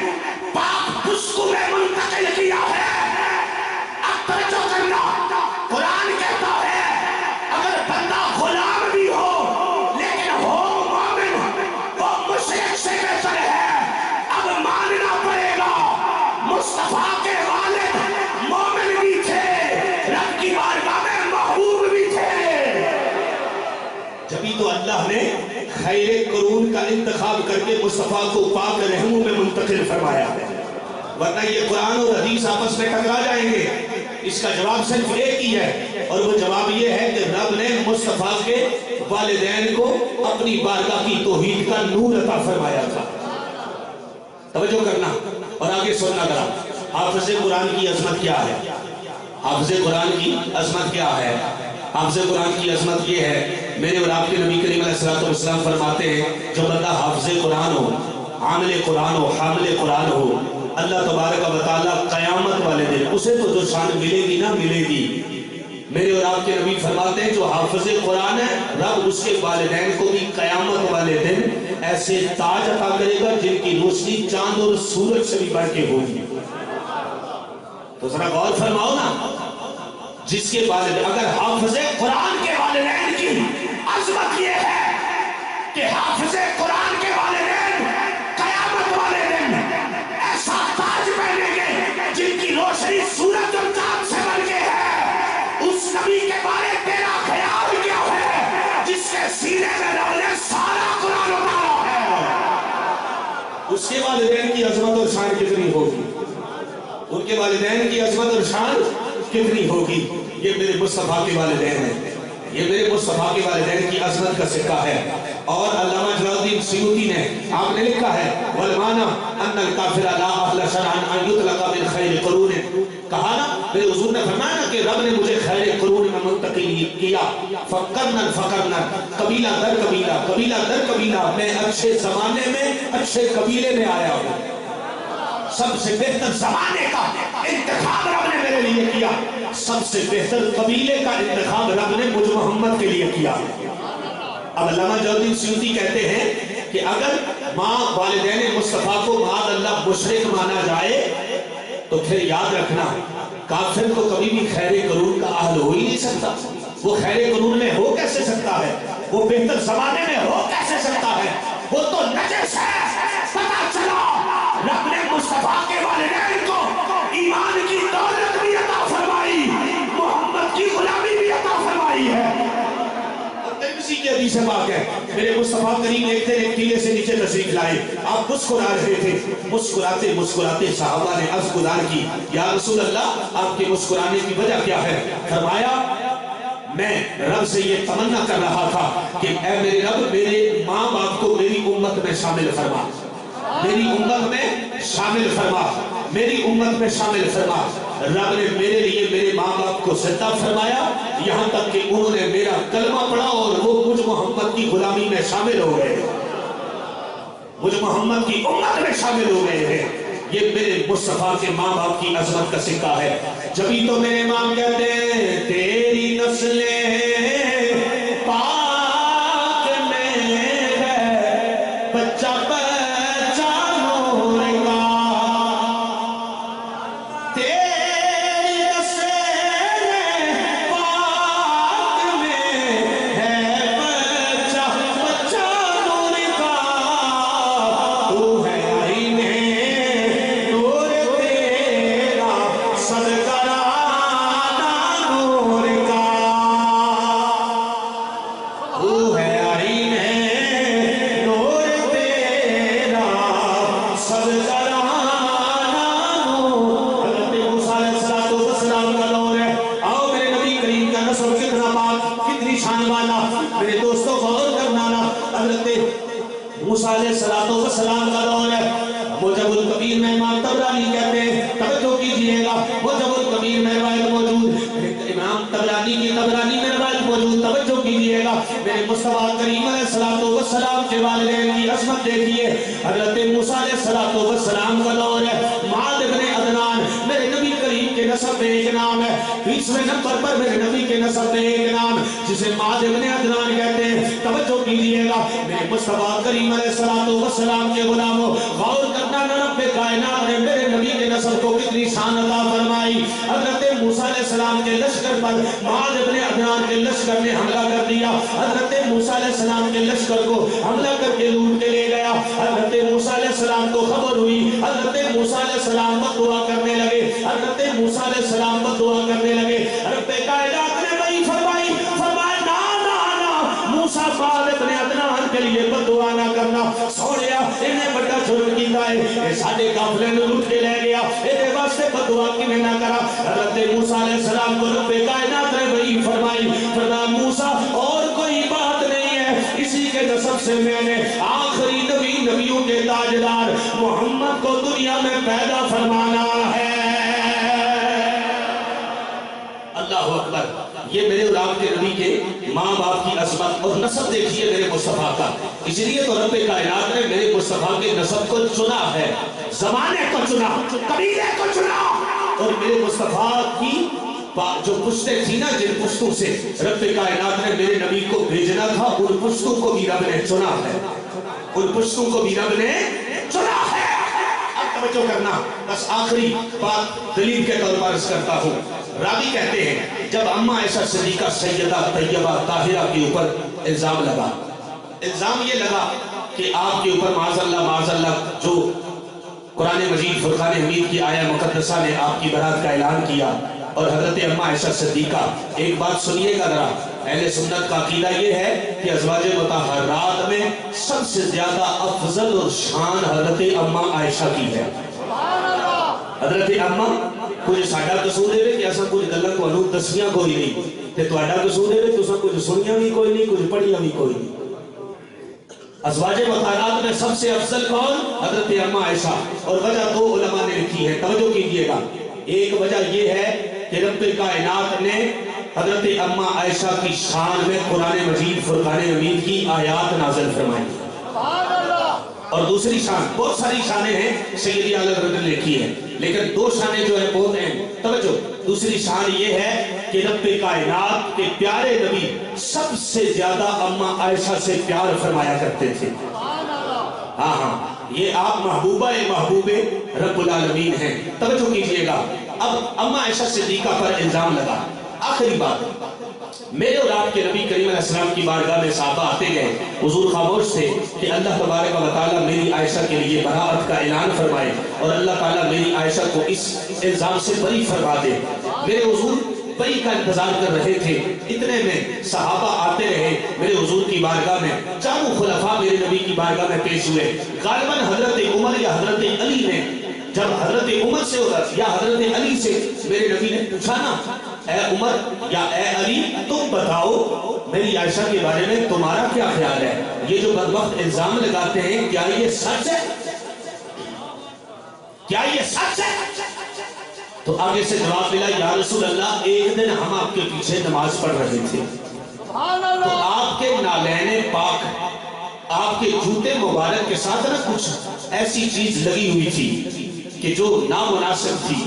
پاک خشکو میں منتقل کیا ہے. اب توجہ کرنا، قرآن کہتا ہے اگر بندہ غلام بھی ہو لیکن ہو مومن، وہ مشرک سے بہتر ہے. اب ماننا پڑے گا مصطفیٰ کے والد مومن بھی تھے، رب کی بارگاہ میں محبوب بھی تھے. جبھی تو اللہ نے خیر قرون کا انتخاب کر کے مصطفیٰ کو پاک رحموں میں منتقل فرمایا. ورنہ یہ قرآن اور حدیث آپس میں ٹکرا جائیں گے. اس کا جواب صرف ایک ہی ہے اور وہ جواب یہ ہے کہ رب نے مصطفیٰ کے والدین کو اپنی بارگاہ کی توحید کا نور عطا فرمایا تھا. توجہ کرنا اور آگے سننا ذرا. حافظ قرآن کی عظمت کیا ہے؟ حافظ قرآن کی عظمت کیا ہے؟ حافظ قرآن کی عظمت یہ ہے، میرے اور آپ کے نبی کریم علیہ السلام فرماتے ہیں جو بندہ حافظ قرآن ہو، عامل قرآن ہو، حامل قرآن ہو، اللہ تبارک و تعالیٰ قیامت والے دن اسے تو جو شان ملے گی نہ ملے گی. میرے اور آپ کے نبی فرماتے ہیں جو حافظ قرآن ہے رب اس کے والدین کو بھی قیامت والے دن ایسے تاج عطا کرے گا جن کی روشنی چاند اور سورج سے بھی بڑھ کے ہوگی. تو ذرا غور فرماؤ نا، جس کے والد اگر حافظ قرآن کے والدین کی عظمت یہ ہے کہ حافظ قرآن کے والدین قیامت والے دن ایسا تاج پہنیں گے جن کی روشنی سورج اور چاند سے بڑھ کے ہے، اس نبی کے بارے تیرا خیال کیا ہے جس کے سینے میں رب نے سارا قرآن اتارا ہے؟ اس کے والدین کی عظمت اور شان کتنی ہوگی، ان کے والدین کی عظمت اور شان کتنی ہوگی. یہ میرے مصطفیٰ کے والدین ہیں، یہ میرے مصطفیٰ کے والدین کی عظمت کا سکہ ہے. اور علامہ جلال الدین سیوطی نے آپ نے لکھا ہے والمعنی ان الکافر لا اہل شرعا ان یطلق من خیر قرون. کہا نا میرے حضور نے فرمایا نا کہ رب نے مجھے خیر قرون میں منتقل کیا، فقرنا فقرنا، قبیلہ در قبیلہ، قبیلہ در قبیلہ، میں اچھے زمانے میں اچھے قبیلے میں آیا ہوں. سب سے بہتر زمانے کا انتخاب رب نے میرے لیے کیا، سب سے بہتر قبیلے کا انتخاب رب نے مجھ محمد کے لیے کیا. اب علامہ جلال الدین سیوطی کہتے ہیں کہ اگر ماں والدین مصطفیٰ کو معاذ اللہ مشرک مانا جائے تو پھر یاد رکھنا کافر تو کبھی بھی خیر قرون کا اہل ہو ہی نہیں سکتا. وہ خیر قرون میں ہو کیسے سکتا ہے؟ وہ بہتر زمانے میں ہو کیسے سکتا ہے؟ وہ تو اتفاق ہے میرے مصطفیٰ کریم ایک دن ایک ٹیلے سے نیچے تشریف لائے آپ مسکرا رہے تھے مسکراتے مسکراتے صحابہ نے عرض گزار کی یا رسول اللہ آپ کے مسکرانے کی وجہ کیا ہے فرمایا میں رب سے یہ تمنا کر رہا تھا کہ اے میرے رب میرے ماں باپ کو میری امت میں شامل فرما میری امت میں شامل فرما میری امت میں شامل فرما رب نے میرے لیے میرے ماں باپ کو زندہ فرمایا یہاں تک کہ انہوں نے میرا کلمہ پڑھا اور وہ مجھ محمد کی غلامی میں شامل ہو گئے مجھ محمد کی امت میں شامل ہو گئے ہیں یہ میرے مصطفیٰ کے ماں باپ کی عظمت کا سکہ ہے جبھی تو میرے امام کہتے ہیں تیری نسلیں پاک میں ہے بچہ بچہ نور کا تیری نسلیں پاک میں ہے بچہ بچہ نور کا تو ہے آئین نور تیرا صدقہ نور کا تو ہے آئین نور تیرا صدقہ حضرت موسیٰ علیہ السلام کا دور ہے آؤ میرے نبی کریم کا نسب کتنا پاک کتنی شان والا میرے دوستوں غور کرنا نا حضرت موسیٰ علیہ السلام کا دور ہے موجب الکبیر میں امام طبرانی کہتے ہیں توجہ کیجئے گا موجب الکبیر میں روایت موجود امام طبرانی کی طبرانی میں روایت موجود توجہ کیجئے گا میرے مصطفیٰ کریم علیہ السلام کے والدین کی عظمت دیکھیے حضرت موسیٰ علیہ السلام کا دور ہے معاذ بن عدنان میرے نبی کریم کے نسب میں ایک نام ہے 20ویں نمبر پر میرے نبی کے نسب میں ایک نام جسے معاذ بن عدنان کہتے ہیں توجہ کیجئے گا میرے مصطفیٰ کریم علیہ السلام کے غلاموں غور کرنا نہ رب کائنات نے میرے نبی کے نسب کو کتنی شان عطا فرمائی حضرت موسیٰ علیہ السلام کے لشکر پر معاذ بن عدنان کے لشکر نے حملہ کر دیا حضرت موسیٰ علیہ السلام کے لشکر کو حملہ کر کے لوٹ کے لے گیا حضرت موسیٰ علیہ السلام کو خبر ہوئی حضرت موسیٰ علیہ السلام بد دعا کرنے لگے حضرت موسیٰ علیہ السلام بد دعا کرنے لگے رب کائنات نے وہی فرمایا نا نا نا موسیٰ بن عدنان کے لیے بد دعا نہ کرنا سوڑیا انہیں بڑا جرم کیتا ہے یہ ساڑھے قافلے نے لوٹ کے لے گیا انہیں واسطے بد دعا کی میں نہ کرا حضرت موسیٰ علیہ السلام کو رب کائنات نے وہی فرمائی فرمایا موسیٰ اور کوئی بات نہیں ہے اسی کے نسب سے میں نے آخری نبیوں کے تاجدار محمد کو دنیا میں پیدا فرمانا ہے اللہ اکبر یہ میرے اور آپ کے نبی کے ماں باپ کی عظمت اور نسب دیکھیے میرے مصطفیٰ کا اس لیے تو رب کائنات نے میرے مصطفیٰ کے نسب کو چنا ہے زمانے کو چنا قبیلے کو چنا اور میرے مصطفیٰ کی جو پشتیں تھی نا جن پشتوں سے رب کائنات نے میرے نبی کو بھیجنا تھا ان پشتوں کو بھی رب نے چنا ہے ان پشتوں کو بھی رب نے چنا ہے اب توجہ کرنا بس آخری بات دلیل کے طور پر عرض کرتا ہوں راوی کہتے ہیں جب اماں عائشہ صدیقہ سیدہ طیبہ طاہرہ کے اوپر الزام لگا الزام یہ لگا کہ آپ کے اوپر معاذ اللہ جو قرآن مجید فرقان حمید کی آیہ مقدسہ نے آپ کی برات کا اعلان کیا اور حضرت اماں عائشہ صدیقہ ایک بات سنیے گا ذرا اہل سنت کا عقیدہ یہ ہے کہ ازواج مطہرات میں سب سے زیادہ افضل اور شان حضرت اماں عائشہ کی ہے حضرت اماں کچھ ساڑھا قصور ہے کہ ایسا کچھ گلت کو انہوں دسیاں کوئی نہیں کہ تو اڈا قصور ہے تو سب کچھ سنیاں بھی کوئی نہیں کچھ پڑھیاں بھی کوئی نہیں ازواج مطہرات میں سب سے افضل کون حضرت اماں عائشہ اور وجہ دو علماء نے لکھی ہے توجہ کیجئے گا ایک وجہ یہ ہے کہ رب کائنات نے حضرت اماں عائشہ کی شان میں قرآن مجید فرقان حمید کی آیات نازل فرمائی اور دوسری شان بہت ساری شانیں ہیں سیدی اعلی حضرت نے لکھی ہے لیکن دو شانیں جو ہیں بہت ہیں توجہ دوسری شان یہ ہے کہ رب کائنات کے پیارے نبی سب سے زیادہ اماں عائشہ سے پیار فرمایا کرتے تھے ہاں یہ آپ محبوبہ محبوب رب العالمین ہیں توجہ کیجئے گا اب اماں عائشہ صدیقہ پر الزام لگا آخری بات میرے اور آپ کے نبی کریم علیہ السلام کی بارگاہ میں صحابہ آتے گئے حضور خاموش تھے کہ اللہ تبارک و تعالیٰ میری عائشہ کے لیے براءت کا اعلان فرمائے اور اللہ تعالیٰ میری عائشہ کو اس الزام سے بری فرما دے میرے حضور وہی کا انتظار کر رہے تھے. اتنے میں صحابہ آتے رہے میرے حضور کی بارگاہ میں. چاروں خلفاء میرے نبی کی بارگاہ میں پیش ہوئے. غالباً حضرت عمر یا حضرت علی نے, جب حضرت عمر سے یا حضرت علی سے میرے نبی نے پوچھا نا, اے عمر یا اے علی تم بتاؤ میری عائشہ کے بارے میں تمہارا کیا خیال ہے, یہ جو بدبخت الزام لگاتے ہیں کیا یہ سچ ہے, کیا یہ سچ ہے؟ تو آگے سے جواب ملا, یا رسول اللہ ایک دن ہم آپ کے پیچھے نماز پڑھ رہے تھے تو آپ کے نالین پاک, آپ کے جوتے مبارک کے ساتھ نہ کچھ ایسی چیز لگی ہوئی تھی کہ جو نامناسب تھی,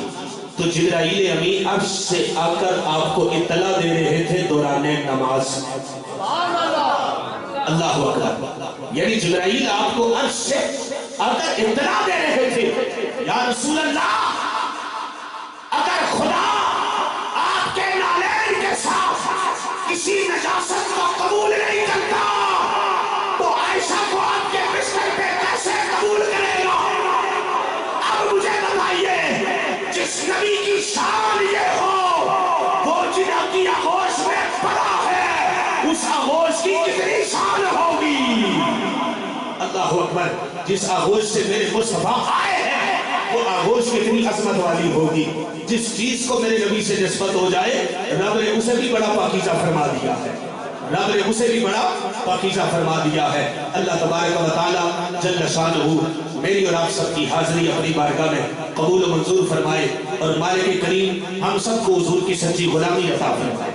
تو جبرائیل امین عرش سے آ کر آپ کو اطلاع دے رہے تھے دوران نماز. اللہ اکبر. یعنی جبرائیل آپ کو عرش سے آ کر اطلاع دے رہے تھے, یا رسول اللہ اگر خدا آپ کے نالین کے ساتھ کسی نجاست کو قبول نہیں کرتا تو عائشہ کو آپ کے بستر پہ کیسے قبول کرے گا؟ اب مجھے بتائیے, جس نبی کی شان یہ ہو وہ جنہ کی آغوش میں پڑا ہے, اس آغوش کی کتنی شان ہوگی؟ اللہ اکبر. جس آغوش سے میرے مصطفیٰ آئے ہیں وہ آغوش کتنی عظمت والی ہوگی. جس چیز کو میرے نبی سے نسبت ہو جائے رب نے اسے بھی بڑا پاکیزہ فرما دیا ہے, رب نے اسے بھی بڑا پاکیزہ فرما دیا ہے. اللہ تبارک و تعالی جل شانہ میری اور آپ سب کی حاضری اپنی بارگاہ میں قبول و منظور فرمائے, اور مالک کریم ہم سب کو حضور کی سچی غلامی عطا فرمائے.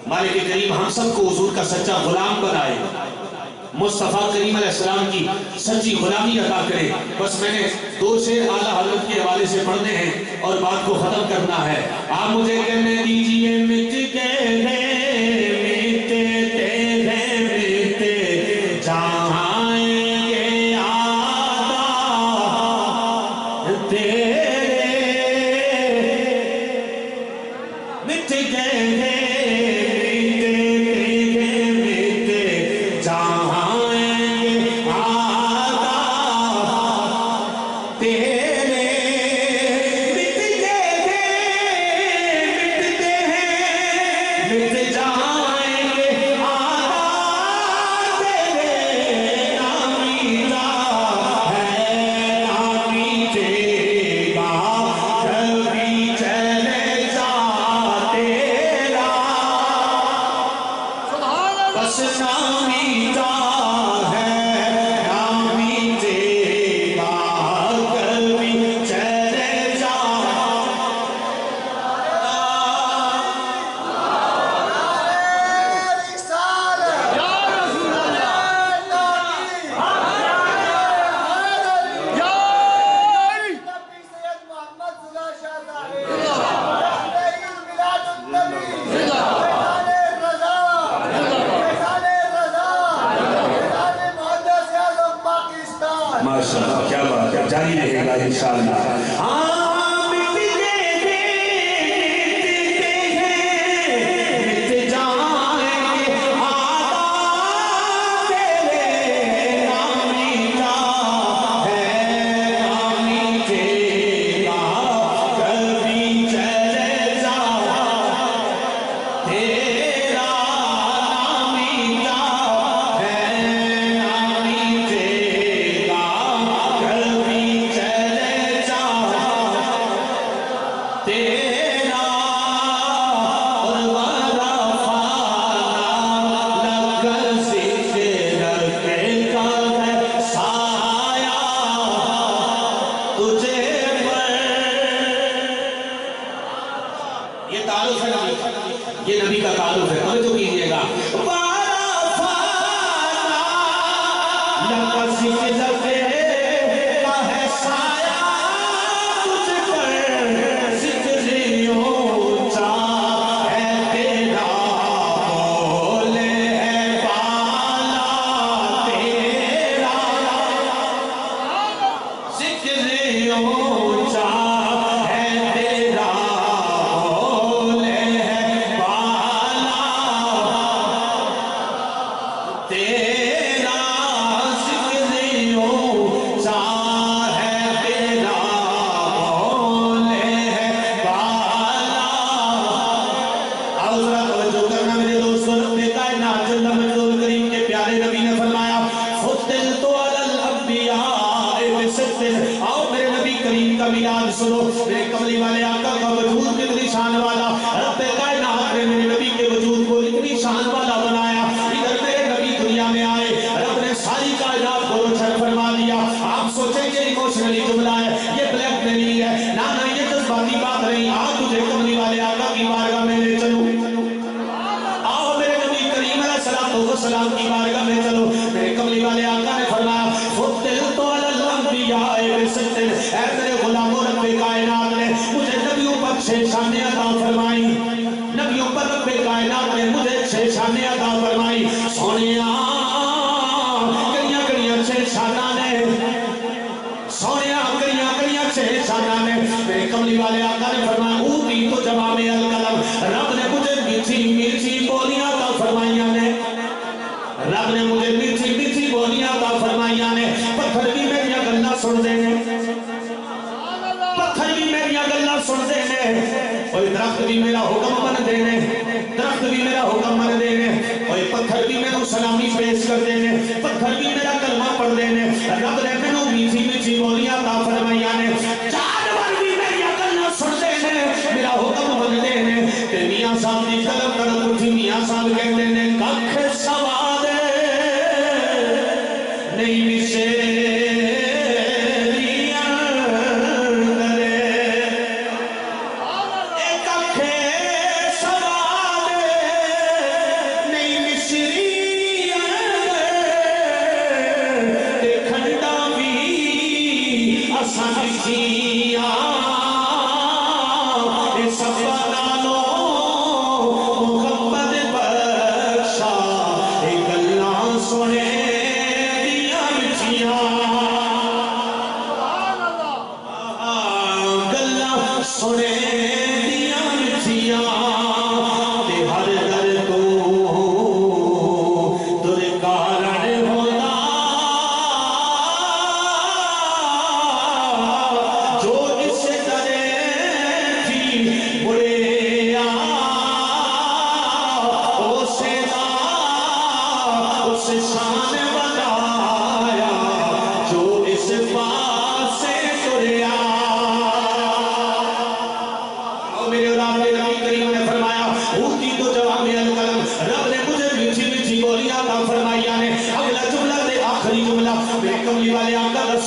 مالک کریم ہم سب کو حضور کا سچا غلام بنائے, مصطفیٰ کریم علیہ السلام کی سچی غلامی عطا کرے. بس میں نے 2 شعر اعلیٰ حضرت کے حوالے سے پڑھنے ہیں اور بات کو ختم کرنا ہے. آپ مجھے کہنے دیجئے مٹ گئے مٹتے جہاں کے آدھا تیرے, مٹ گئے ماشاءاللہ, کیا بات ہے, جاری رہے گا انشاءاللہ. یہ نبی کا تعلق ہے, توجہ کیجئے گا. تیرا کا میلاد سنو، میرے کملی والے آقا کا وجود کتنی شان والا، رب کائنات نے میرے نبی کے وجود کو اتنی شان والا بنایا، ادھر میرے نبی دنیا میں آئے، رب نے ساری کائنات کو روشن فرما دیا۔ آپ سوچیں کہ ایموشنلی جملہ ہے، یہ بلیک میل ہے، نہ یہ جذباتی بات نہیں۔ آج تجھے کملی والے آقا کی بارگاہ میں لے چلوں، آؤ میرے نبی کریم علیہ السلام کی بارگاہ میں چلو۔ میرے کملی والے آقا نے فرمایا فضلت علی الانبیاء بست، اے میرے غلاموں رب کائنات نے مجھے نبیوں پر 6 شانیں عطا فرمائی، نبیوں پر رب کائنات نے مجھے 6 شانیں عطا فرمائی۔ سونیا کڑیاں کڑیاں 6 شانہ نے، سونیا کڑیاں کڑیاں 6 شانہ نے۔ میرے کملی والے آقا نے فرمایا اوتی تو جوامع الکلم، رب نے مجھے میٹھی میٹھی بولیاں عطا فرمائیاں نے، رب نے مجھے میٹھی میٹھی بولیاں عطا فرمائیاں نے۔ پتھر بھی میری گلاں سن دے نے، پتھر بھی میری گلاں سن دے نے، اور درخت بھی میرا حکم من دے نے، درخت بھی میرا حکم من دے نے، اور پتھر بھی میرا سلامی پیش کر دے نے، پتھر بھی میرا کلمہ پڑھ دے نے۔ رب نے میرے میٹھی میٹھی بولیاں عطا فرمائیاں نے، جانور بھی میری گلاں سن دے نے، میرا حکم من دے نے۔ تے میاں صاحب دی طلب کرن اٹھی، میاں صاحب کہتے نے ککھ سوا دے نہیں مشے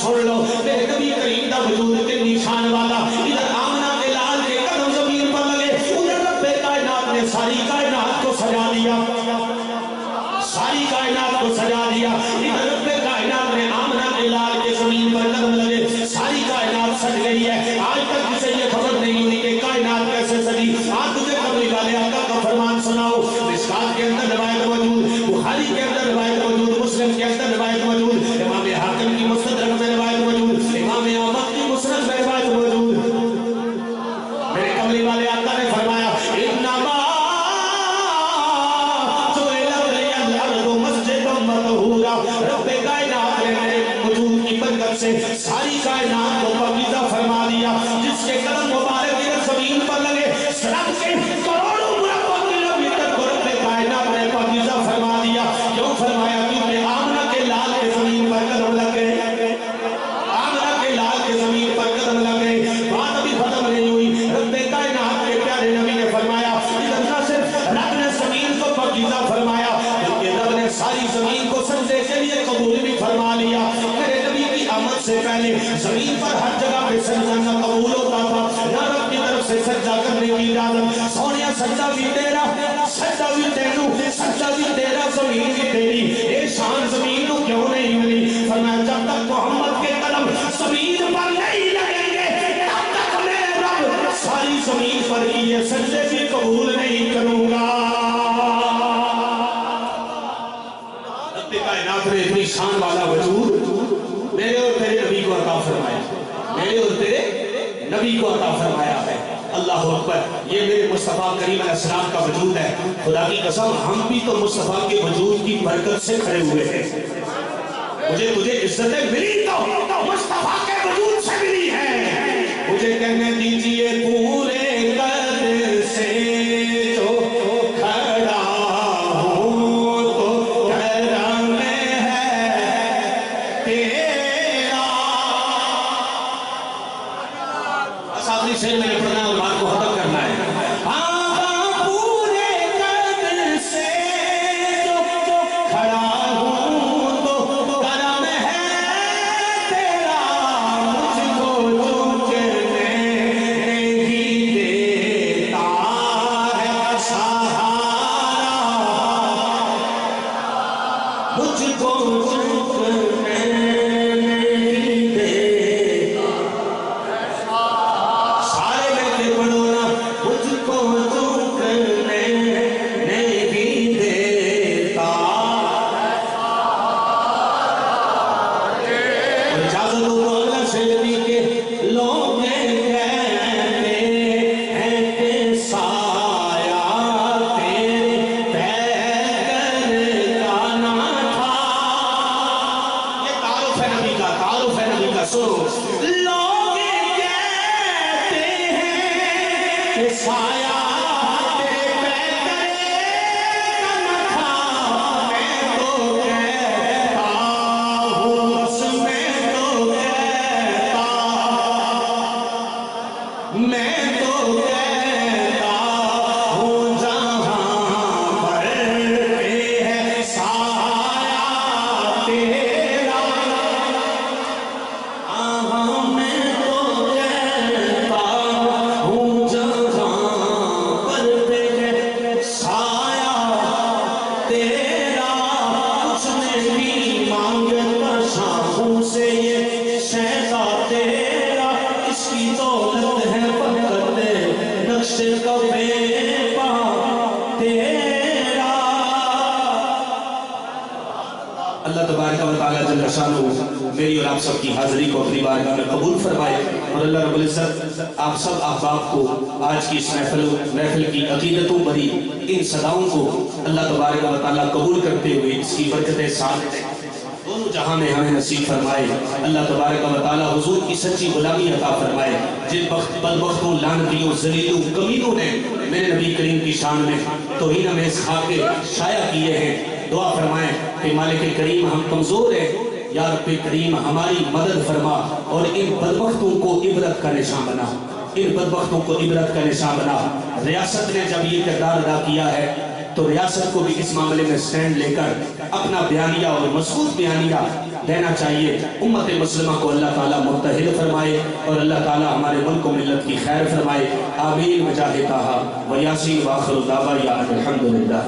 سن لو میرے نبی کریم دا وجود کتنی شان والا۔ ادھر آمنہ کے لال کے قدم زمین پر لگے، ادھر رب کائنات نے ساری کائنات کو سجا دیا، ساری کائنات کو سجا دیا۔ ادھر رب کائنات نے آمنہ کے لال کے زمین پر قدم لگے، ساری کائنات سج گئی ہے۔ آج تک کسی یہ خبر نہیں ہوئی کہ کائنات کیسے سجی۔ آج تجھے قبلی والے آقا کا فرمان سناؤ۔ مشکات کے اندر روایت موجود، بخاری کے اندر روایت موجود، مسلم کے اندر روایت موجود، امام حاکم کی مستدرک میں روایت موجود، امام احمد کی مسند میں روایت موجود۔ میرے کملی والے آقا نے فرمایا انما جعل الارض مسجدا وطہورا، رب کائنات نے میرے وجود کی برکت سے ساری کائنات کو پاکیزہ فرما دیا۔ جس کے قدم مبارک ادھر زمین پر لگے، رب کے کروڑوں مربع کلومیٹر کو رب کائنات نے پاکیزہ فرما دیا۔ کیوں فرمایا؟ کیونکہ آمنہ کے لال کے زمین پر قدم لگے، آمنہ کے لال کے زمین پر قدم لگے۔ بات ابھی ختم نہیں ہوئی، رب کائنات کے پیارے نبی نے فرمایا ادھر نہ صرف رب نے زمین کو پاکیزہ فرمایا بلکہ رب نے ساری زمین کو سجدے کے لیے قبول بھی فرما لیا۔ میرے نبی کی آمد سے پہلے زمین پر ہر جگہ پہ سجدہ نہ قبول ہوتا تھا، نہ رب کی طرف سے سجدہ کرنے کی اجازت۔ سونیا سجدہ بھی تیرا، سجدہ بھی تیرو، سجدہ بھی تیرا، زمین بھی تیری، اے شان زمین کو کیوں نہیں ملی؟ فرمایا جب تک محمد کے قدم زمین پر نہیں لگیں گے تب تک میں رب ساری زمین پر یہ سجدے بھی قبول نہیں کروں گا۔ رب کائنات نے اتنی شان والا وجود میرے اور تیرے نبی کو عطا فرمایا، میرے اور تیرے نبی کو عطا فرمایا ہے۔ اللہ اکبر، یہ میرے مصطفیٰ کریم علیہ السلام کا وجود ہے۔ خدا کی قسم ہم بھی تو مصطفیٰ کے وجود کی برکت سے کھڑے ہوئے ہیں۔ مجھے تجھے عزتیں ملی تو مصطفیٰ کے وجود سے ملی ہے۔ مجھے کہنے دیجئے پورے قد سے جو کھڑا ہوں تو کرم ہے تیرا، شعر میں نے پڑھنا ہے اور بات کو ختم کرنا ہے. آقا پورے قد سے جو کھڑا ہوں تو کرم ہے تیرا مجھ کو جھکنے نہیں دیتا ہے سہارا مجھ کو جھکنے نہیں دیتا. سارے بیٹے پڑھو نا. مجھ کو جھکنے نہیں دیتا. اور اجازت ہو تو اگلا شعر بھی کہ لوگ کہتے ہیں کہ سایہ تیرے پیکر کا نہ تھا. یہ تعارف ہے نبی کا, تعارف ہے نبی کا. سنو. لوگ کہتے ہیں کہ سایہ تیرے پیکر کا نہ تھا. میں تو کہتا ہوں بس میں تو کہتا, میں تو کہتا ہوں جہاں پر ہے سایہ تیرا. میں تو کہتا ہوں جہاں پر ہے سایہ تیرا. کچھ نہیں مانگتا شاخوں سے یہ شہزا تیرا. اس کی دولت ہے فقط نقش کفے پا تیرا. اللہ تبارک و تعالیٰ جل شانہ میری اور آپ سب کی حاضری کو اپنی بارگاہ میں قبول فرمائے, اور اللہ رب العزت آپ سب احباب کو آج کی اس محفل کی عقیدتوں بری ان صداؤں کو اللہ تبارک و تعالیٰ قبول کرتے ہوئے اس کی برکتیں ساتھ دونوں جہاں میں ہمیں نصیب فرمائے. اللہ تبارک و تعالیٰ حضور کی سچی غلامی عطا فرمائے. جن بدبختوں, لعنتیوں, ذلیلوں, کمینوں نے میرے نبی کریم کی شان میں توہین آمیز خاکے شائع کیے ہیں, دعا فرمائیں کہ مالک کریم ہم کمزور ہیں, یا رب کریم ہماری مدد فرما اور ان بدبختوں کو عبرت کا نشان بنا, ان بدبختوں کو عبرت کا نشان بنا. ریاست نے جب یہ کردار ادا کیا ہے تو ریاست کو بھی اس معاملے میں سٹینڈ لے کر اپنا بیانیہ اور مضبوط بیانیہ دینا چاہیے. امت مسلمہ کو اللہ تعالیٰ متحد فرمائے اور اللہ تعالیٰ ہمارے ملک و ملت کی خیر فرمائے. آمین. بجاہ طٰہٰ و یاسین و آخر دعوانا الحمدللہ.